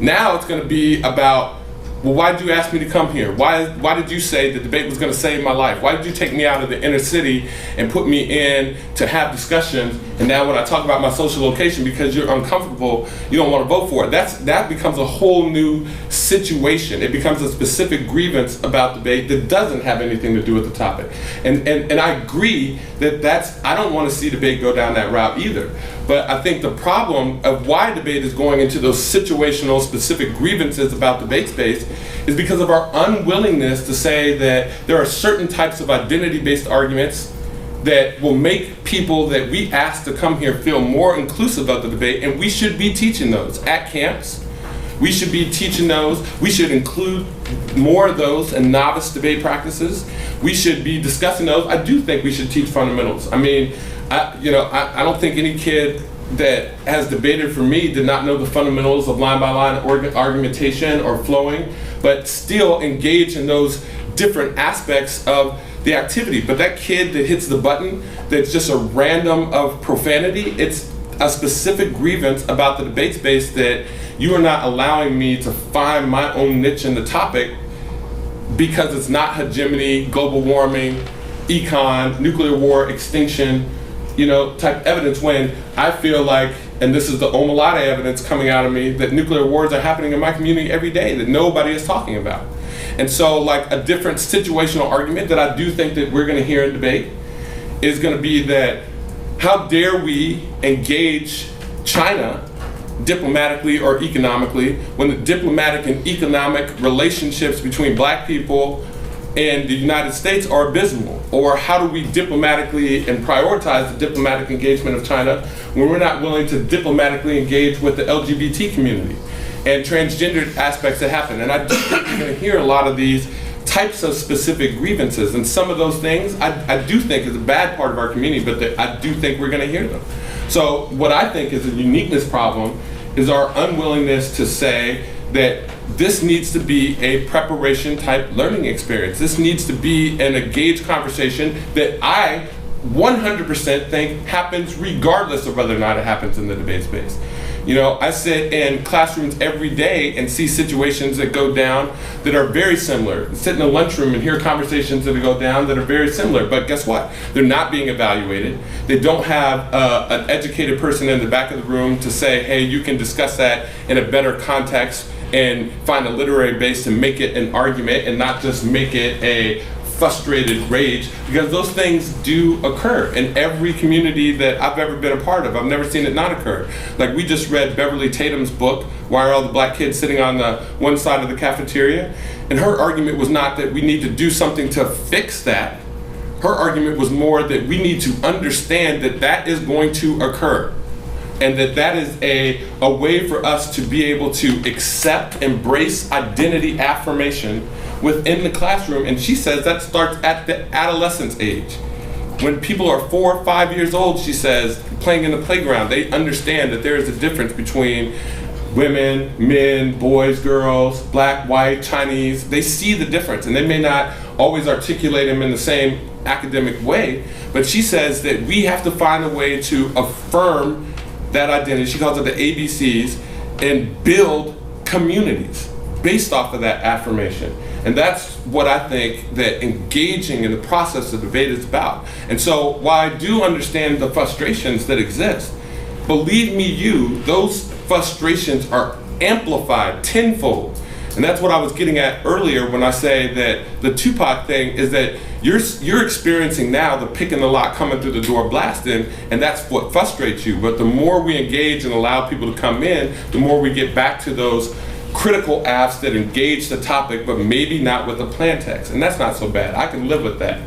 Now it's going to be about well, why did you ask me to come here? Why did you say the debate was going to save my life? Why did you take me out of the inner city and put me in to have discussions? And now when I talk about my social location, because you're uncomfortable, you don't want to vote for it. That becomes a whole new situation. It becomes a specific grievance about debate that doesn't have anything to do with the topic. And I agree that I don't want to see debate go down that route either. But I think the problem of why debate is going into those situational specific grievances about debate space is because of our unwillingness to say that there are certain types of identity-based arguments that will make people that we ask to come here feel more inclusive of the debate, and we should be teaching those at camps. We should be teaching those. We should include more of those in novice debate practices. We should be discussing those. I do think we should teach fundamentals. I mean, I don't think any kid that has debated for me did not know the fundamentals of line-by-line argumentation or flowing, but still engage in those different aspects of the activity. But that kid that hits the button that's just a random of profanity, it's a specific grievance about the debate space that you are not allowing me to find my own niche in the topic because it's not hegemony, global warming, econ, nuclear war, extinction, type evidence, when I feel like, and this is the Omalate evidence coming out of me, that nuclear wars are happening in my community every day that nobody is talking about. And so like a different situational argument that I do think that we're going to hear in debate is going to be that how dare we engage China diplomatically or economically when the diplomatic and economic relationships between black people and the United States are abysmal? Or how do we diplomatically and prioritize the diplomatic engagement of China when we're not willing to diplomatically engage with the LGBT community and transgendered aspects that happen? And I do think you're going to hear a lot of these types of specific grievances, and some of those things I do think is a bad part of our community, but I do think we're going to hear them. So what I think is a uniqueness problem is our unwillingness to say that this needs to be a preparation type learning experience. This needs to be an engaged conversation that I 100% think happens regardless of whether or not it happens in the debate space. I sit in classrooms every day and see situations that go down that are very similar. Sit in a lunchroom and hear conversations that go down that are very similar, but guess what? They're not being evaluated. They don't have an educated person in the back of the room to say, hey, you can discuss that in a better context and find a literary base to make it an argument and not just make it a frustrated rage, because those things do occur in every community that I've ever been a part of. I've never seen it not occur. Like, we just read Beverly Tatum's book, Why Are All the Black Kids Sitting on the One Side of the Cafeteria? And her argument was not that we need to do something to fix that. Her argument was more that we need to understand that that is going to occur, and that is a way for us to be able to accept, embrace identity affirmation within the classroom. And she says that starts at the adolescence age. When people are 4 or 5 years old, she says, playing in the playground, they understand that there is a difference between women, men, boys, girls, black, white, Chinese. They see the difference, and they may not always articulate them in the same academic way, but she says that we have to find a way to affirm that identity. She calls it the ABCs, and build communities based off of that affirmation. And that's what I think that engaging in the process of debate is about. And so while I do understand the frustrations that exist, believe me, those frustrations are amplified tenfold. And that's what I was getting at earlier when I say that the Tupac thing is that you're experiencing now the pick and the lock coming through the door blasting, and that's what frustrates you. But the more we engage and allow people to come in, the more we get back to those critical asks that engage the topic, but maybe not with the plan text. And that's not so bad. I can live with that.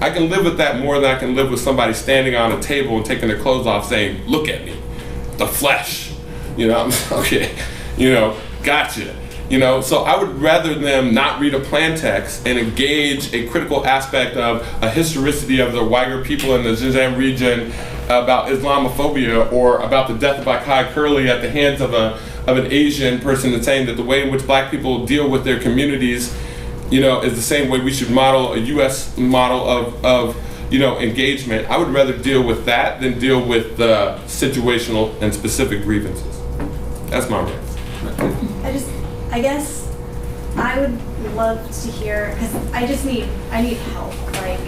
I can live with that more than I can live with somebody standing on a table and taking their clothes off saying, look at me, the flesh. Okay, gotcha. So I would rather them not read a plan text and engage a critical aspect of a historicity of the Uyghur people in the Xinjiang region about Islamophobia, or about the death of Akai Curley at the hands of an Asian person, and saying that the way in which black people deal with their communities, is the same way we should model a U.S. model of engagement. I would rather deal with that than deal with the situational and specific grievances. That's my rant. I guess I would love to hear, because I need help, like,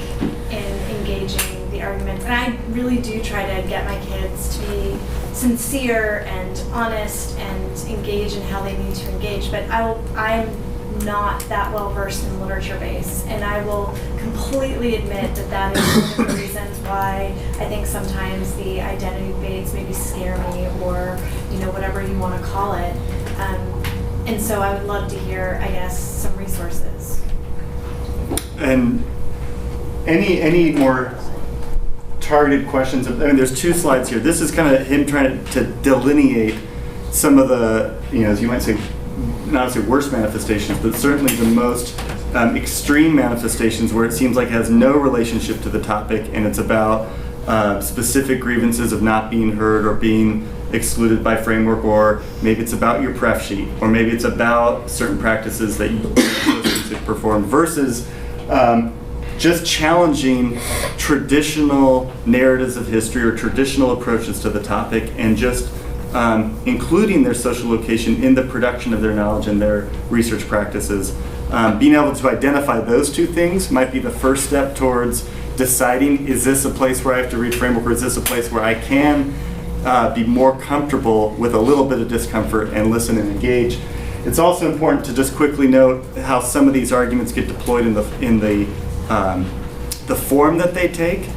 in engaging the arguments. And I really do try to get my kids to be sincere and honest and engage in how they need to engage. But I'm not that well versed in literature base, and I will completely admit that is one of the reasons why I think sometimes the identity debates maybe scare me, or whatever you want to call it. And so I would love to hear, I guess, some resources. And any more targeted questions? I mean, there's 2 slides here. This is kind of him trying to delineate some of the, as you might say, not to say worst manifestations, but certainly the most extreme manifestations where it seems like it has no relationship to the topic, and it's about specific grievances of not being heard or being excluded by framework, or maybe it's about your pref sheet, or maybe it's about certain practices that you perform, versus just challenging traditional narratives of history or traditional approaches to the topic, and just including their social location in the production of their knowledge and their research practices. Being able to identify those 2 things might be the first step towards deciding, is this a place where I have to read framework, or is this a place where I can be more comfortable with a little bit of discomfort and listen and engage. It's also important to just quickly note how some of these arguments get deployed in the form that they take.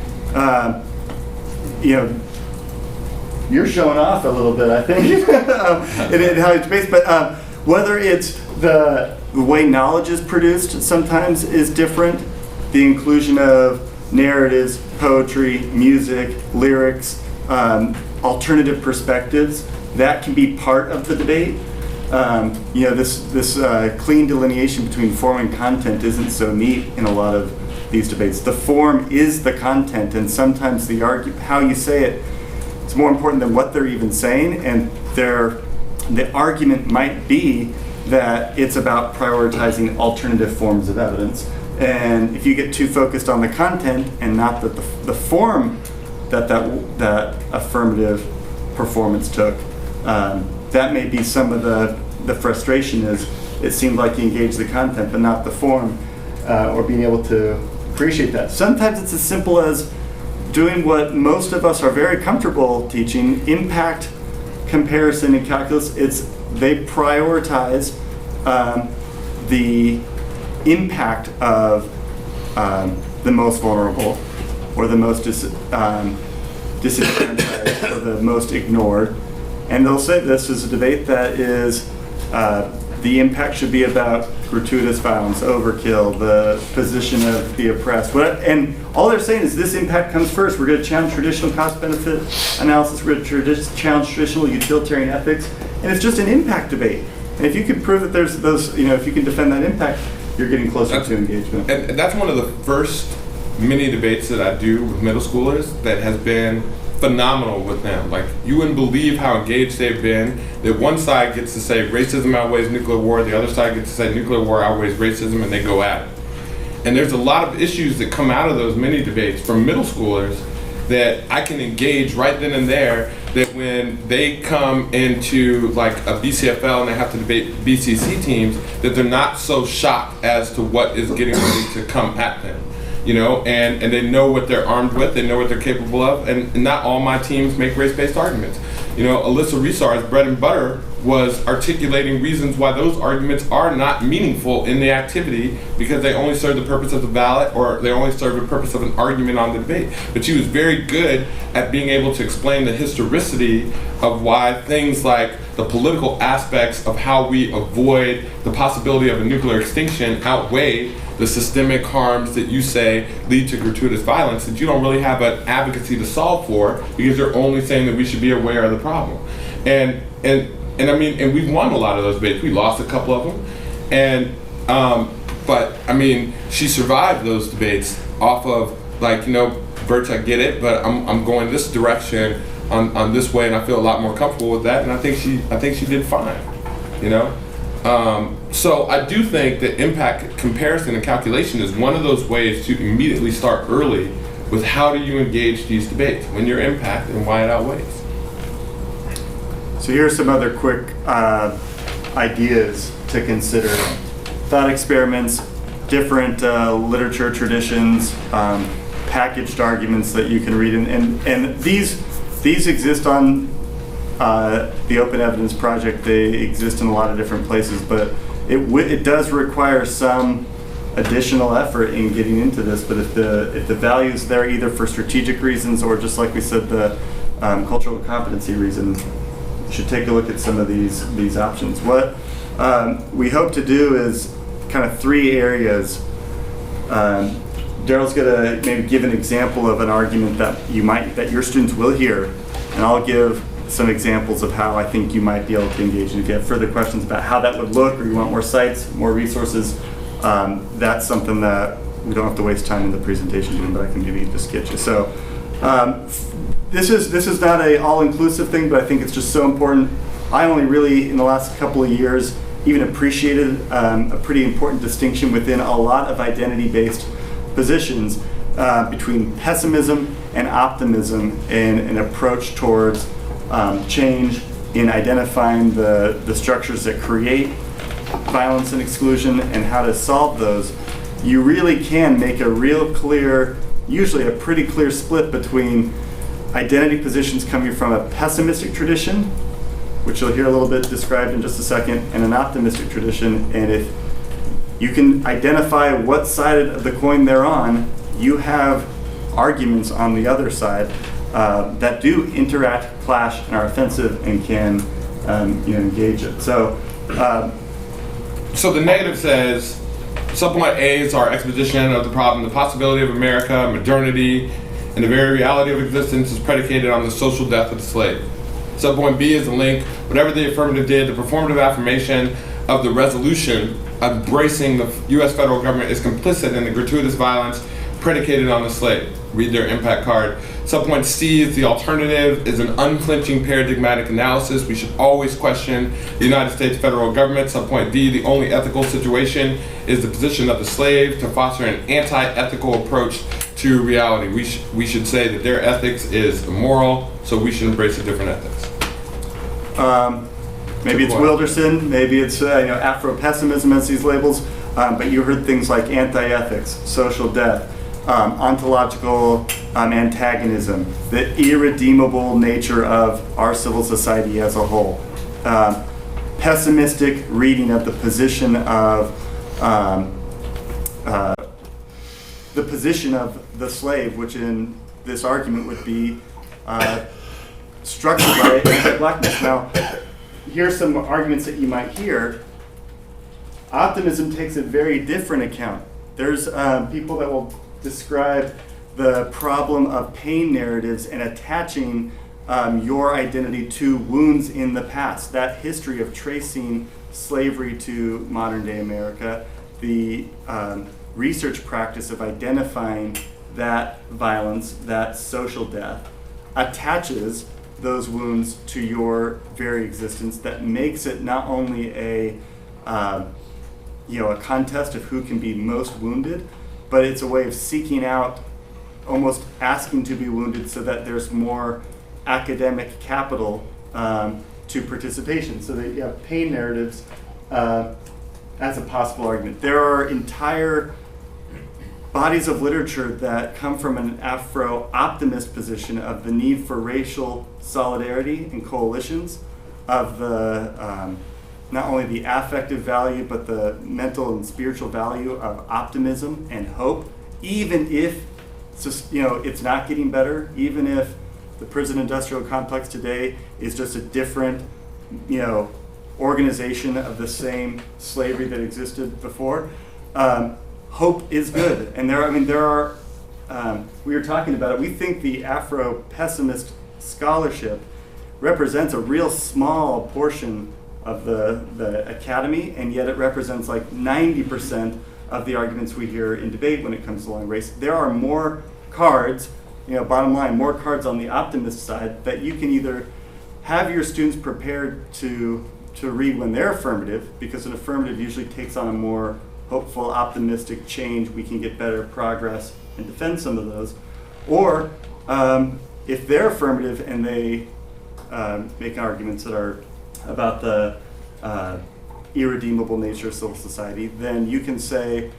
You're showing off a little bit, I think, in how it's based. But whether it's the way knowledge is produced sometimes is different. The inclusion of narratives, poetry, music, lyrics, alternative perspectives, that can be part of the debate. This clean delineation between form and content isn't so neat in a lot of these debates. The form is the content, and sometimes how you say it is more important than what they're even saying, and the argument might be that it's about prioritizing alternative forms of evidence. And if you get too focused on the content and not the form that affirmative performance took, that may be some of the frustration. Is it seemed like you engaged the content but not the form, or being able to appreciate that. Sometimes it's as simple as doing what most of us are very comfortable teaching: impact, comparison, and calculus. They prioritize the impact of the most vulnerable, or the most disenfranchised, or the most ignored. And they'll say this is a debate that is, the impact should be about gratuitous violence, overkill, the position of the oppressed. And all they're saying is this impact comes first. We're going to challenge traditional cost-benefit analysis. We're going to challenge traditional utilitarian ethics. And it's just an impact debate. And if you can prove that there's those, if you can defend that impact, you're getting closer to engagement. And that's one of the first mini debates that I do with middle schoolers that has been phenomenal with them. Like, you wouldn't believe how engaged they've been. That one side gets to say racism outweighs nuclear war, the other side gets to say nuclear war outweighs racism, and they go at it. And there's a lot of issues that come out of those mini debates from middle schoolers that I can engage right then and there, that when they come into like a BCFL and they have to debate BCC teams, that they're not so shocked as to what is getting ready to come at them. And they know what they're armed with, they know what they're capable of, and not all my teams make race-based arguments. Alyssa Resar's bread and butter was articulating reasons why those arguments are not meaningful in the activity, because they only serve the purpose of the ballot, or they only serve the purpose of an argument on the debate. But she was very good at being able to explain the historicity of why things like the political aspects of how we avoid the possibility of a nuclear extinction outweigh the systemic harms that you say lead to gratuitous violence, that you don't really have an advocacy to solve for, because you're only saying that we should be aware of the problem. And we've won a lot of those debates. We lost a couple of them, but she survived those debates off of Burch, I get it, but I'm going this direction on this way, and I feel a lot more comfortable with that, and I think she did fine, So I do think that impact comparison and calculation is one of those ways to immediately start early with how do you engage these debates when your impact and why it outweighs. So here are some other quick ideas to consider. thought experiments, different literature traditions, packaged arguments that you can read, and these exist on the Open Evidence Project. They exist in a lot of different places, but it does require some additional effort in getting into this. But if the value is there, either for strategic reasons or just like we said, the cultural competency reason, you should take a look at some of these options. What we hope to do is kind of 3 areas. Daryl's going to maybe give an example of an argument that your students will hear, and I'll give some examples of how I think you might be able to engage. And if you have further questions about how that would look, or you want more sites, more resources, that's something that we don't have to waste time in the presentation doing, but I can maybe just get you. So this is not a all-inclusive thing, but I think it's just so important. I only really, in the last couple of years, even appreciated a pretty important distinction within a lot of identity-based positions between pessimism and optimism in an approach towards change, in identifying the structures that create violence and exclusion and how to solve those. You really can make a real clear, usually a pretty clear split between identity positions coming from a pessimistic tradition, which you'll hear a little bit described in just a second, and an optimistic tradition. And if you can identify what side of the coin they're on, you have arguments on the other side that do interact, clash, and are offensive and can engage it. So the negative says, subpoint A is our exposition of the problem. The possibility of America, modernity, and the very reality of existence is predicated on the social death of the slave. Subpoint B is the link. Whatever the affirmative did, the performative affirmation of the resolution of embracing the U.S. federal government is complicit in the gratuitous violence predicated on the slave. Read their impact card. Subpoint C is the alternative, is an unflinching paradigmatic analysis. We should always question the United States federal government. Subpoint D, the only ethical situation is the position of the slave to foster an anti-ethical approach to reality. We should say that their ethics is immoral, so we should embrace a different ethics. Maybe it's Wilderson, maybe it's Afro-pessimism as these labels, but you heard things like anti-ethics, social death, ontological antagonism, the irredeemable nature of our civil society as a whole, pessimistic reading of the position of the slave, which in this argument would be structured by anti-blackness. Now, here's some arguments that you might hear. Optimism takes a very different account. There's people that will describe the problem of pain narratives and attaching your identity to wounds in the past. That history of tracing slavery to modern day America, the research practice of identifying that violence, that social death, attaches those wounds to your very existence. That makes it not only a contest of who can be most wounded, but it's a way of seeking out, almost asking to be wounded so that there's more academic capital to participation, so that you have pain narratives as a possible argument. There are entire bodies of literature that come from an Afro-optimist position of the need for racial solidarity and coalitions, of the not only the affective value, but the mental and spiritual value of optimism and hope, even if it's not getting better, even if the prison industrial complex today is just a different organization of the same slavery that existed before. Hope is good, and there are. We were talking about it. We think the Afro-pessimist scholarship represents a real small portion of the academy, and yet it represents like 90% of the arguments we hear in debate when it comes along race. There are more cards, bottom line, more cards on the optimist side that you can either have your students prepared to read when they're affirmative, because an affirmative usually takes on a more hopeful, optimistic change. We can get better progress and defend some of those. Or if they're affirmative and they make arguments that are about the irredeemable nature of civil society, then you can say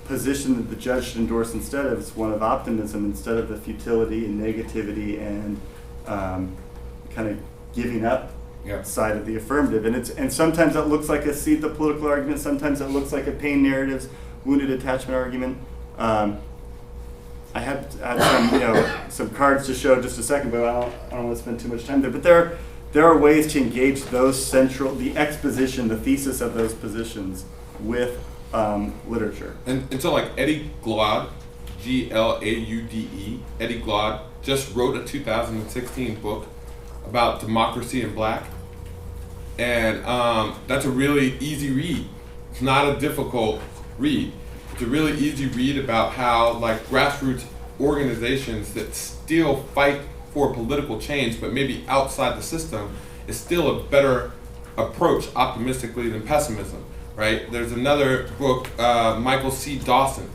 position that the judge should endorse instead of is one of optimism instead of the futility and negativity and kind of giving up side of the affirmative. And sometimes that looks like a seat the political argument, sometimes that looks like a pain narratives, wounded attachment argument. I had some cards to show just a second, but I don't want to spend too much time there. But there are ways to engage the exposition, the thesis of those positions with literature. And so like Eddie Glaude, Glaude, Eddie Glaude just wrote a 2016 book about democracy in black. And that's a really easy read. It's not a difficult read. It's a really easy read about how like grassroots organizations that still fight for political change, but maybe outside the system, is still a better approach optimistically than pessimism, right? There's another book, Michael C. Dawson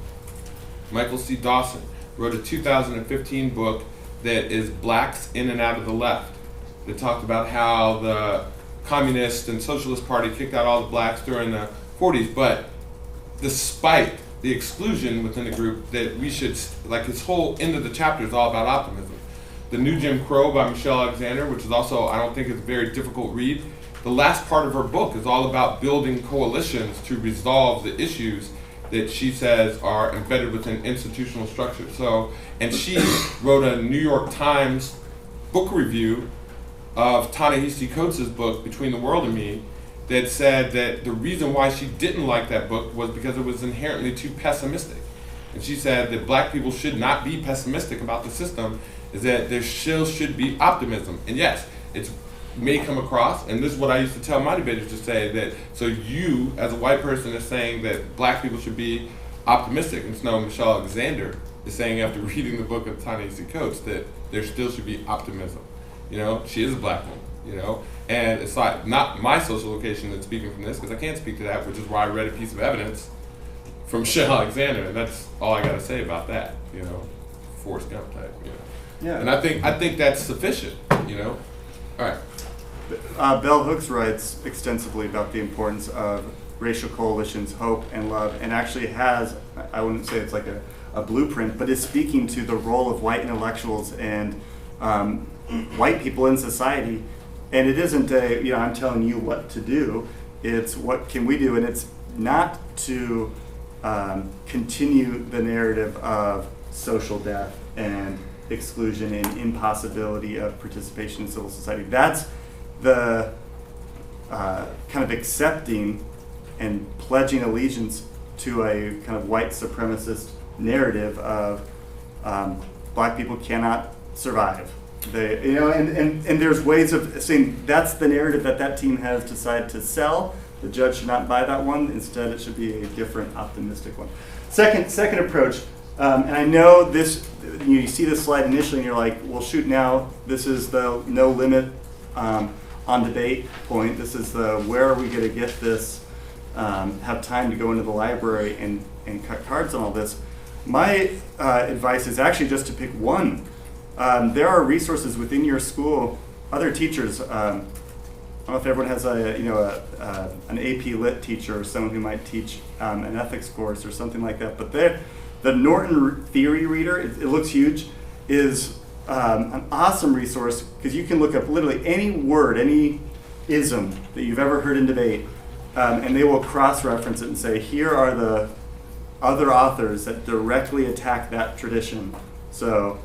wrote a 2015 book that is Blacks in and Out of the Left. That talked about how the Communist and Socialist Party kicked out all the blacks during the 40s, but despite the exclusion within the group, that we should, like his whole end of the chapter is all about optimism. The New Jim Crow by Michelle Alexander, which is also, I don't think is a very difficult read. The last part of her book is all about building coalitions to resolve the issues that she says are embedded within institutional structure. So, and she wrote a New York Times book review of Ta-Nehisi Coates' book, Between the World and Me, that said that the reason why she didn't like that book was because it was inherently too pessimistic. And she said that black people should not be pessimistic about the system, is that there still should be optimism. And yes, it may come across, and this is what I used to tell my debaters to say, that so you, as a white person, is saying that black people should be optimistic. And so Michelle Alexander is saying after reading the book of Ta-Nehisi Coates that there still should be optimism. You know, she is a black woman, you know, and it's like not my social location that's speaking from this, because I can't speak to that, which is why I read a piece of evidence from Michelle Alexander, and that's all I got to say about that, you know, Forrest Gump type, you know. Yeah. And I think that's sufficient, you know. All right. Bell Hooks writes extensively about the importance of racial coalitions, hope and love, and actually has, I wouldn't say it's like a blueprint, but is speaking to the role of white intellectuals and white people in society. And it isn't I'm telling you what to do, it's what can we do, and it's not to continue the narrative of social death and exclusion and impossibility of participation in civil society. That's the kind of accepting and pledging allegiance to a kind of white supremacist narrative of black people cannot survive. And there's ways of saying that's the narrative that team has decided to sell. The judge should not buy that one. Instead, it should be a different, optimistic one. Second approach, and I know this. You see this slide initially, and you're like, "Well, shoot! Now this is the no limit on debate point. This is the where are we going to get this? Have time to go into the library and cut cards on all this." My advice is actually just to pick one. There are resources within your school, other teachers. I don't know if everyone has an AP Lit teacher or someone who might teach an ethics course or something like that. But the Norton Theory Reader, it looks huge, is an awesome resource because you can look up literally any word, any ism that you've ever heard in debate, and they will cross-reference it and say, here are the other authors that directly attack that tradition. So,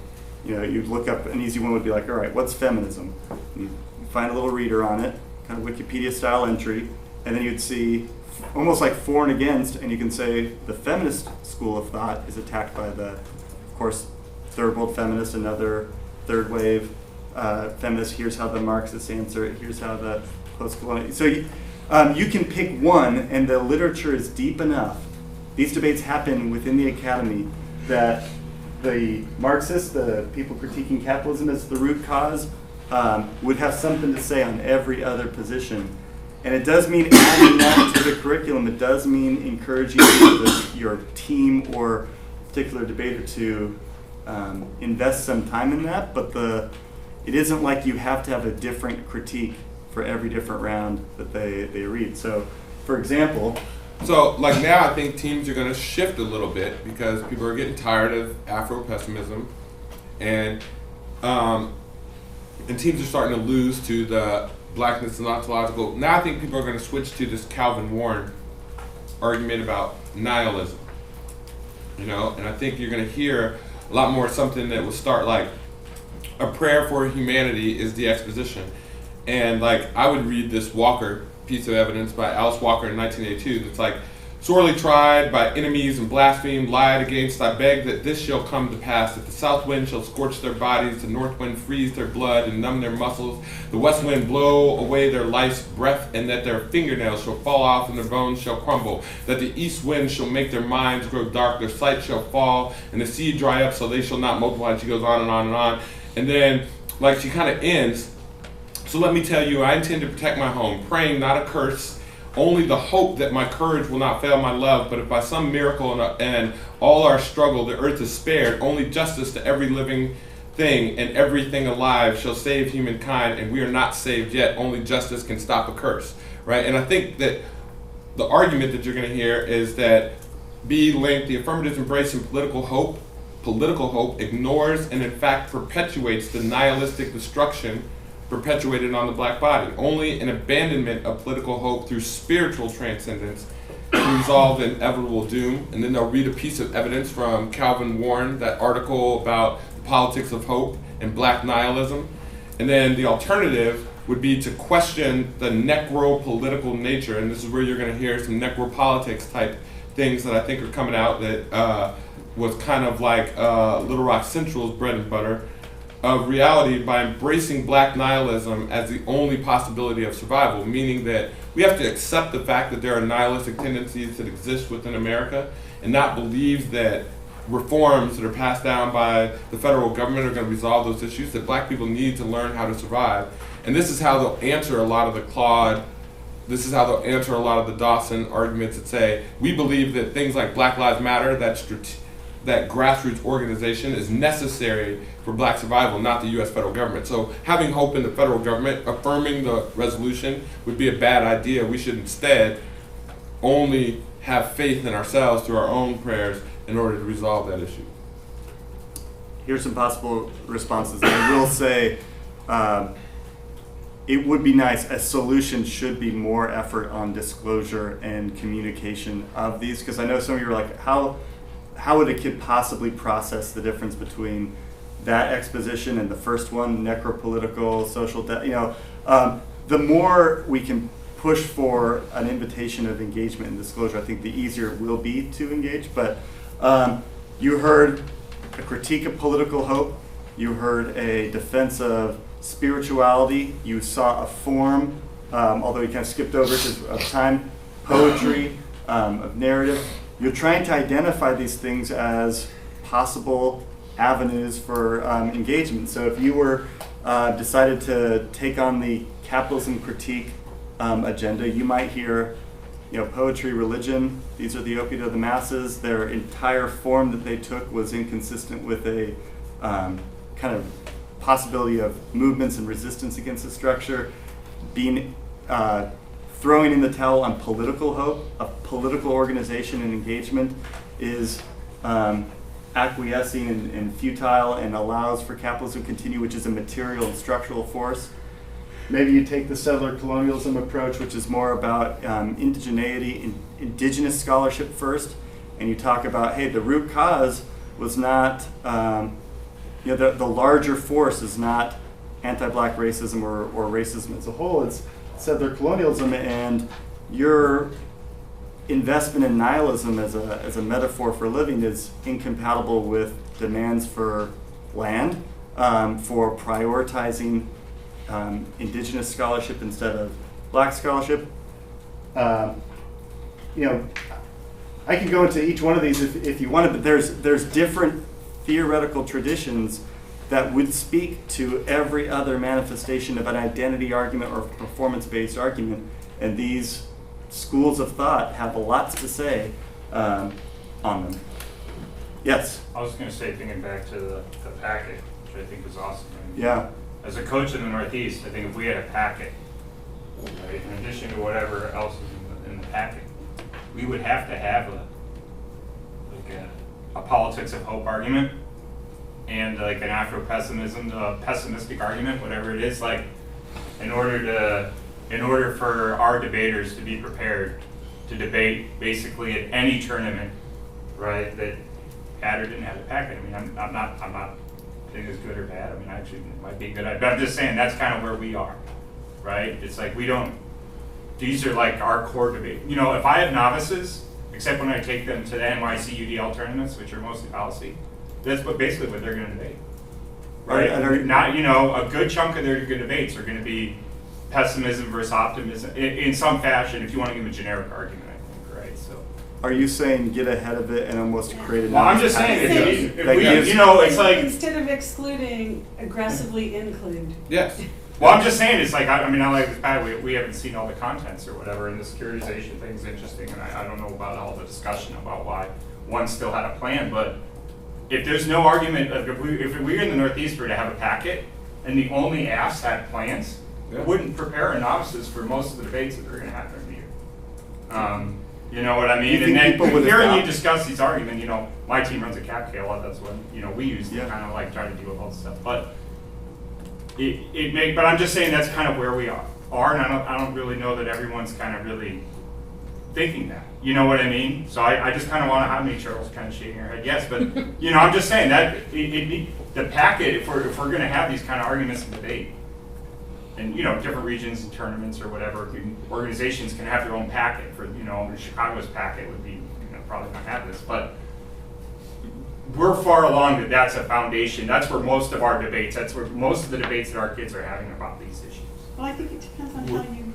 you'd look up, an easy one would be like, all right, what's feminism? You find a little reader on it, kind of Wikipedia-style entry, and then you'd see almost like for and against, and you can say the feminist school of thought is attacked by the, of course, third world feminist, another third wave feminist. Here's how the Marxists answer it. Here's how the post-colonial. So you can pick one, and the literature is deep enough. These debates happen within the academy that the Marxists, the people critiquing capitalism as the root cause, would have something to say on every other position. And it does mean adding that to the curriculum. It does mean encouraging your team or particular debater to invest some time in that. But it isn't like you have to have a different critique for every different round that they read. So, for example, So, like now, I think teams are going to shift a little bit because people are getting tired of Afro-pessimism, and teams are starting to lose to the blackness and ontological. Now, I think people are going to switch to this Calvin Warren argument about nihilism. You know, and I think you're going to hear a lot more something that will start like a prayer for humanity is the exposition, and like I would read this Walker piece of evidence by Alice Walker in 1982 that's like, sorely tried by enemies and blasphemed, lied against, I beg that this shall come to pass, that the south wind shall scorch their bodies, the north wind freeze their blood and numb their muscles, the west wind blow away their life's breath, and that their fingernails shall fall off and their bones shall crumble, that the east wind shall make their minds grow dark, their sight shall fall, and the seed dry up so they shall not multiply. And she goes on and on and on. And then, like, she kind of ends, so let me tell you, I intend to protect my home, praying not a curse, only the hope that my courage will not fail my love, but if by some miracle and all our struggle the earth is spared, only justice to every living thing and everything alive shall save humankind, and we are not saved yet, only justice can stop a curse, right? And I think that the argument that you're going to hear is that B linked the affirmative embrace and political hope ignores and in fact perpetuates the nihilistic destruction perpetuated on the black body. Only an abandonment of political hope through spiritual transcendence can resolve the inevitable doom. And then they'll read a piece of evidence from Calvin Warren, that article about the politics of hope and black nihilism. And then the alternative would be to question the necro-political nature, and this is where you're going to hear some necropolitics type things that I think are coming out that was kind of like Little Rock Central's bread and butter, of reality by embracing black nihilism as the only possibility of survival, meaning that we have to accept the fact that there are nihilistic tendencies that exist within America and not believe that reforms that are passed down by the federal government are going to resolve those issues, that black people need to learn how to survive. And this is how they'll answer a lot of the Dawson arguments that say, we believe that things like Black Lives Matter, that grassroots organization is necessary for black survival, not the U.S. federal government. So having hope in the federal government, affirming the resolution would be a bad idea. We should instead only have faith in ourselves through our own prayers in order to resolve that issue. Here's some possible responses. I will say it would be nice, a solution should be more effort on disclosure and communication of these, because I know some of you are like, how would a kid possibly process the difference between that exposition and the first one, necropolitical, social, the more we can push for an invitation of engagement and disclosure, I think the easier it will be to engage. But you heard a critique of political hope, you heard a defense of spirituality, you saw a form, although you kind of skipped over because of time, poetry, of narrative. You're trying to identify these things as possible avenues for engagement. So if you were decided to take on the capitalism critique agenda, you might hear, poetry, religion, these are the opiate of the masses. Their entire form that they took was inconsistent with a kind of possibility of movements and resistance against the structure, being throwing in the towel on political hope, a political organization and engagement is acquiescing and futile and allows for capitalism to continue, which is a material and structural force. Maybe you take the settler colonialism approach, which is more about indigeneity, indigenous scholarship first, and you talk about, hey, the root cause was not, the larger force is not anti-black racism or racism as a whole, it's settler colonialism, and your investment in nihilism as a metaphor for living is incompatible with demands for land, for prioritizing indigenous scholarship instead of black scholarship. I can go into each one of these if you wanted, but there's different theoretical traditions that would speak to every other manifestation of an identity argument or performance-based argument, and these schools of thought have a lot to say on them. Yes? I was going to say, thinking back to the packet, which I think was awesome. Yeah. As a coach in the Northeast, I think if we had a packet right? In addition to whatever else is in the packet. We would have to have a politics of hope argument and like an Afro-pessimism, pessimistic argument, whatever it is, like in order for our debaters to be prepared to debate basically at any tournament, right, that had or didn't have a packet. I mean, I'm not saying it's good or bad. I mean, actually, it might be good. But I'm just saying that's kind of where we are, right? It's like these are like our core debate. You know, if I have novices, except when I take them to the NYC UDL tournaments, which are mostly policy, that's basically what they're going to debate, right? Not, you know, a good chunk of their good debates are going to be pessimism versus optimism in some fashion, if you want to give a generic argument, I think, right? So, are you saying get ahead of it and almost create a? Well, I'm just saying, if we, gives, you know, it's like instead of excluding, aggressively include. Yes. Well, I'm just saying, it's like, I mean, I like the fact we haven't seen all the contents or whatever, and the securitization thing's interesting, and I don't know about all the discussion about why one still had a plan, but if there's no argument, if we in the Northeast were to have a packet, and the only asks had plans, it wouldn't prepare our novices for most of the debates that they're gonna have during the year. You know what I mean? And then hearing you discuss these arguments, you know, my team runs a cap scale, that's what, you know, we use to kind of like try to deal with all this stuff, but but I'm just saying that's kind of where we are, and I don't really know that everyone's kind of really thinking that. You know what I mean? So I just kind of want to have me, Cheryl's kind of shaking her head, yes, but you know, I'm just saying that the packet, if we're going to have these kind of arguments and debate, and you know, different regions and tournaments or whatever, organizations can have their own packet. For, you know, Chicago's packet would be, you know, probably not have this, but we're far along that's a foundation. That's where most of our debates, that's where most of the debates that our kids are having about these issues. Well, I think it depends on how you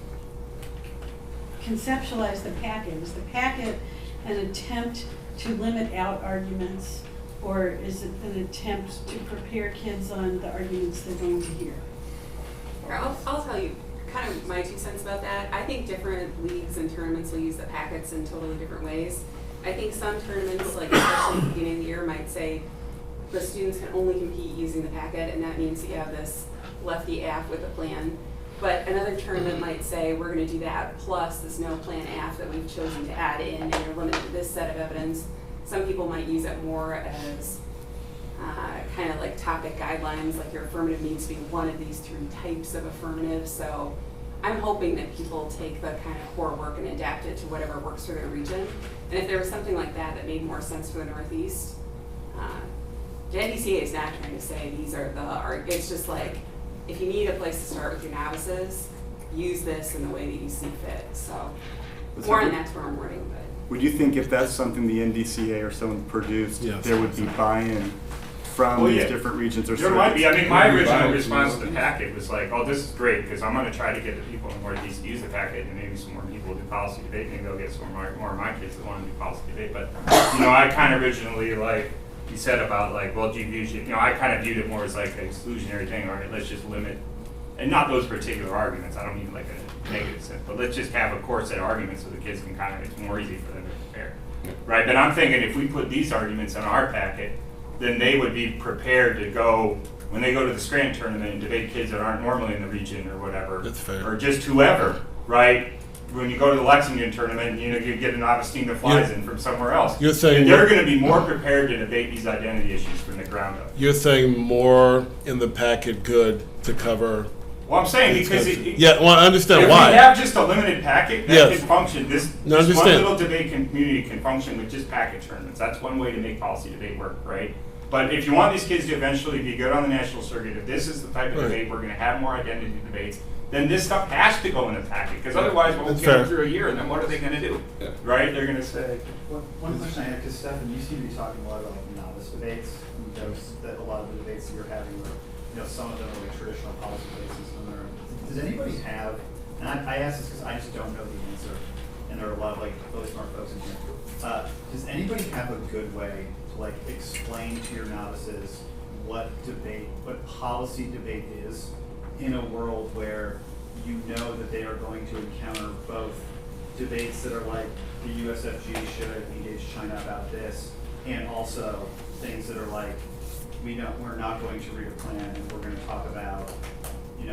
conceptualize the packet. Is the packet an attempt to limit out arguments, or is it an attempt to prepare kids on the arguments they're going to hear? I'll tell you kind of my 2 cents about that. I think different leagues and tournaments will use the packets in totally different ways. I think some tournaments, like especially at the beginning of the year, might say the students can only compete using the packet, and that means that you have this lefty AF with a plan. But another tournament might say, we're going to do that plus this no plan AF that we've chosen to add in, and you're limited to this set of evidence. Some people might use it more as kind of like topic guidelines, like your affirmative needs to be one of these 3 types of affirmative. So I'm hoping that people take the kind of core work and adapt it to whatever works for their region. And if there was something like that that made more sense for the Northeast, the NDCA is not trying to say these are it's just like, if you need a place to start with your novices, use this in the way that you see fit. So more on that tomorrow morning. But would you think if that's something the NDCA or someone produced, there would be buy-in from these different regions or there might be. I mean, my original response to the packet was like, oh, this is great, because I'm going to try to get the people in the Northeast to use the packet, and maybe some more people will do policy debate. Maybe they'll get some more of my kids that want to do policy debate. But, you know, I kind of originally, like you said about like, well, you know, I kind of viewed it more as like an exclusionary thing. All right, let's just limit, and not those particular arguments. I don't mean like a negative sense, but let's just have a core set of arguments so the kids can kind of, it's more easy for them to prepare. Right, but I'm thinking if we put these arguments in our packet, then they would be prepared to go, when they go to the Scranton tournament and debate kids that aren't normally in the region or whatever. That's fair. Or just whoever, right? When you go to the Lexington tournament, you know, you get an Augustine that flies in from somewhere else. You're saying they're going to be more prepared to debate these identity issues from the ground up. You're saying more in the packet good to cover. Well, I'm saying because well, I understand if why. If we have just a limited packet, that can function. This one little debate community can function with just packet tournaments. That's one way to make policy debate work, right? But if you want these kids to eventually be good on the national circuit, if this is the type of debate we're going to have more identity debates, then this stuff has to go in the packet, because otherwise we'll get them through a year, and then what are they going to do? Right? They're going to say. One question I have, because Stefan, you seem to be talking a lot about novice debates, and those that a lot of the debates that you're having are, you know, some of them are like traditional policy debates, and some are. Does anybody have? And I ask this because I just don't know the answer, and there are a lot of like really smart folks in here. Does anybody have a good way to like explain to your novices what policy debate is in a world where you know that they are going to encounter both debates that are like the USFG should engage China about this, and also things that are like we're not going to read a plan and we're going to talk about,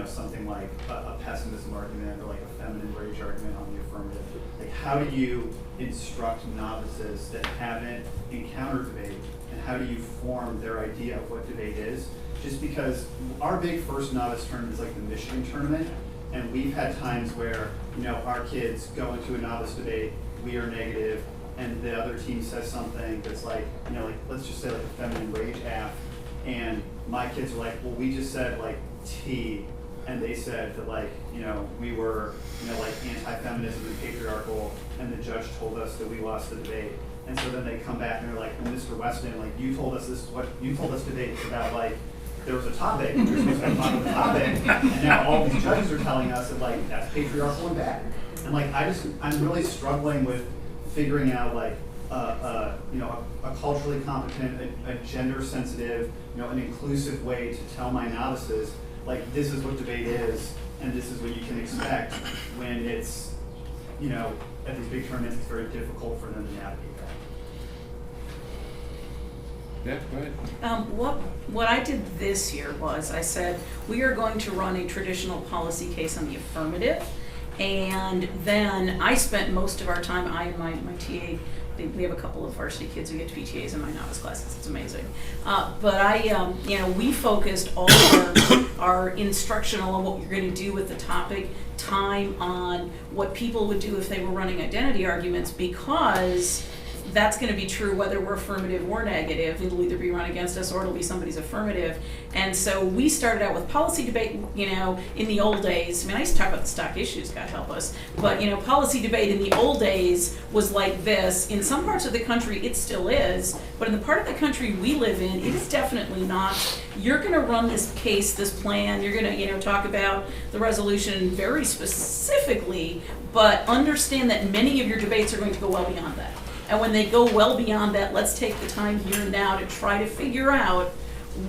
something like a pessimism argument or like a feminine rage argument on the affirmative. Like, how do you instruct novices that haven't encountered debate, and how do you form their idea of what debate is? Just because our big first novice tournament is like the Michigan tournament, and we've had times where, our kids go into a novice debate, we are negative, and the other team says something that's like, let's just say like a feminine rage app, and my kids are like, well, we just said like T, and they said that like, we were, like anti-feminism and patriarchal, and the judge told us that we lost the debate. And so then they come back and they're like, well, Mr. Weston, like, you told us today about like, there was a topic, and we were supposed to have fun with the topic, and now all these judges are telling us that like, that's patriarchal and bad. And like, I'm really struggling with figuring out like, a culturally competent, a gender sensitive, an inclusive way to tell my novices, like, this is what debate is, and this is what you can expect when it's, at these big tournaments, it's very difficult for them to navigate that. Yeah, go ahead. What I did this year was I said, we are going to run a traditional policy case on the affirmative, and then I spent most of our time, I and my TA, we have a couple of varsity kids who get to PTAs in my novice classes. It's amazing. But we focused all of our instructional on what you're going to do with the topic, time on what people would do if they were running identity arguments, because that's going to be true whether we're affirmative or negative. It'll either be run against us or it'll be somebody's affirmative. And so we started out with policy debate, in the old days. I mean, I used to talk about the stock issues, God help us. But, policy debate in the old days was like this. In some parts of the country, it still is. But in the part of the country we live in, it is definitely not. You're going to run this case, this plan. You're going to, talk about the resolution very specifically, but understand that many of your debates are going to go well beyond that. And when they go well beyond that, let's take the time here and now to try to figure out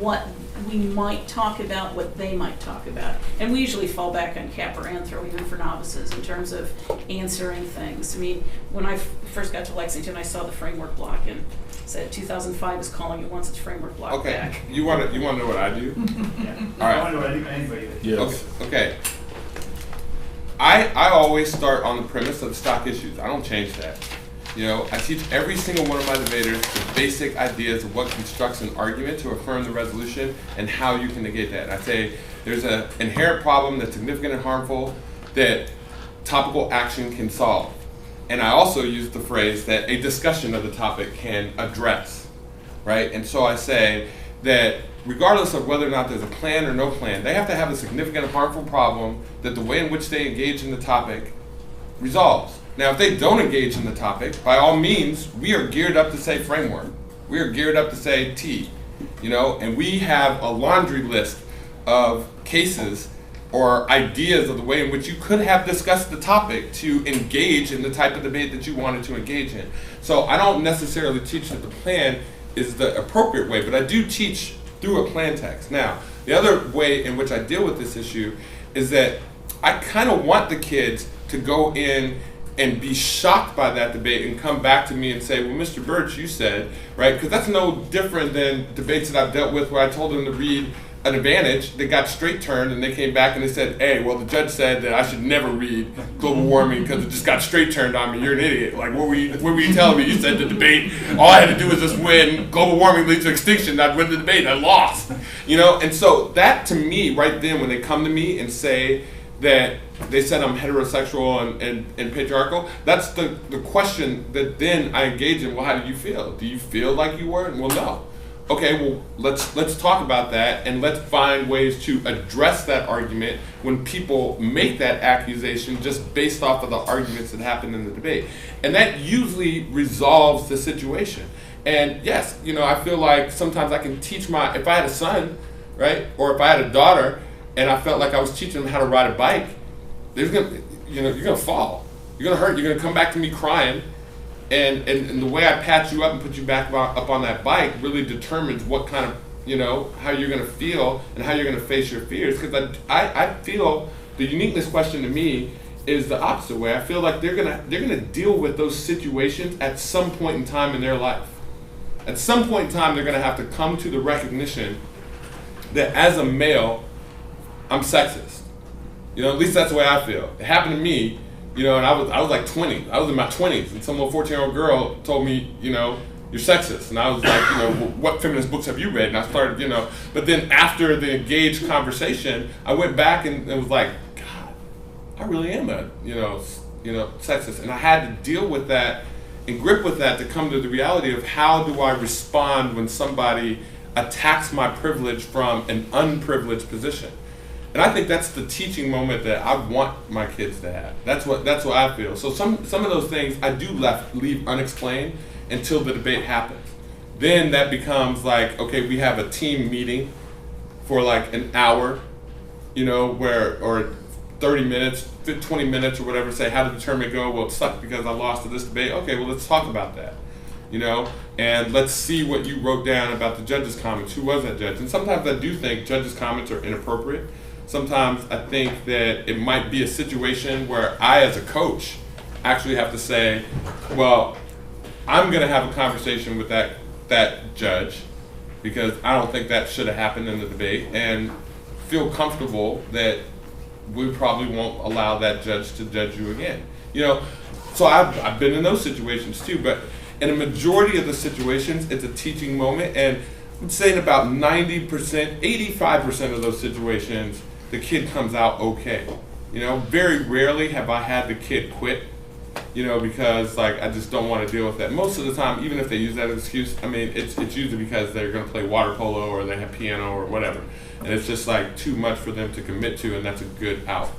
what we might talk about, what they might talk about. And we usually fall back on Cap or Anthro, even for novices, in terms of answering things. I mean, when I first got to Lexington, I saw the framework block and said 2005 is calling it once its framework block back. You want to know what I do? Yeah. All right. I want to know what anybody does. Yes. Okay. I always start on the premise of stock issues. I don't change that. I teach every single one of my debaters the basic ideas of what constructs an argument to affirm the resolution and how you can negate that. And I say there's an inherent problem that's significant and harmful that topical action can solve. And I also use the phrase that a discussion of the topic can address, right? And so I say that regardless of whether or not there's a plan or no plan, they have to have a significant and harmful problem that the way in which they engage in the topic resolves. Now, if they don't engage in the topic, by all means, we are geared up to say framework. We are geared up to say T, and we have a laundry list of cases or ideas of the way in which you could have discussed the topic to engage in the type of debate that you wanted to engage in. So I don't necessarily teach that the plan is the appropriate way, but I do teach through a plan text. Now, the other way in which I deal with this issue is that I kind of want the kids to go in and be shocked by that debate and come back to me and say, well, Mr. Burch, you said, right? Because that's no different than debates that I've dealt with where I told them to read an advantage, they got straight turned and they came back and they said, hey, well, the judge said that I should never read global warming because it just got straight turned on me. You're an idiot. Like, what were you telling me? You said the debate, all I had to do was just win. Global warming leads to extinction. I'd win the debate. I lost. And so that to me, right then, when they come to me and say that they said I'm heterosexual and patriarchal, that's the question that then I engage in. Well, how do you feel? Do you feel like you were? Well, no. Okay, well, let's talk about that and let's find ways to address that argument when people make that accusation just based off of the arguments that happened in the debate. And that usually resolves the situation. And yes, I feel like sometimes I can teach if I had a son, right, or if I had a daughter and I felt like I was teaching them how to ride a bike, you're gonna fall. You're gonna hurt. You're gonna come back to me crying. And the way I pat you up and put you back up on that bike really determines what kind of, how you're going to feel and how you're going to face your fears. Because I feel the uniqueness question to me is the opposite way. I feel like they're gonna deal with those situations at some point in time in their life. At some point in time, they're going to have to come to the recognition that as a male, I'm sexist. You know, at least that's the way I feel. It happened to me, you know, and I was like 20. I was in my 20s, and some little 14-year-old girl told me, you know, you're sexist. And I was like, you know, well, what feminist books have you read? And I started, you know, but then after the engaged conversation, I went back and was like, God, I really am a, you know, sexist. And I had to deal with that and grip with that to come to the reality of how do I respond when somebody attacks my privilege from an unprivileged position. And I think that's the teaching moment that I want my kids to have. That's what I feel. So some of those things I do leave unexplained until the debate happens. Then that becomes like, okay, we have a team meeting for like an hour, you know, or 30 minutes, 20 minutes or whatever, say how did the tournament go? Well, it sucked because I lost to this debate. Okay, well, let's talk about that, you know, and let's see what you wrote down about the judge's comments. Who was that judge? And sometimes I do think judges' comments are inappropriate. Sometimes I think that it might be a situation where I, as a coach, actually have to say, well, I'm going to have a conversation with that judge because I don't think that should have happened in the debate, and feel comfortable that we probably won't allow that judge to judge you again. You know, so I've been in those situations too, but in a majority of the situations, it's a teaching moment, and I'm saying about 90%, 85% of those situations, the kid comes out okay. You know, very rarely have I had the kid quit, you know, because like I just don't want to deal with that. Most of the time, even if they use that excuse, I mean, it's usually because they're going to play water polo or they have piano or whatever, and it's just like too much for them to commit to, and that's a good out.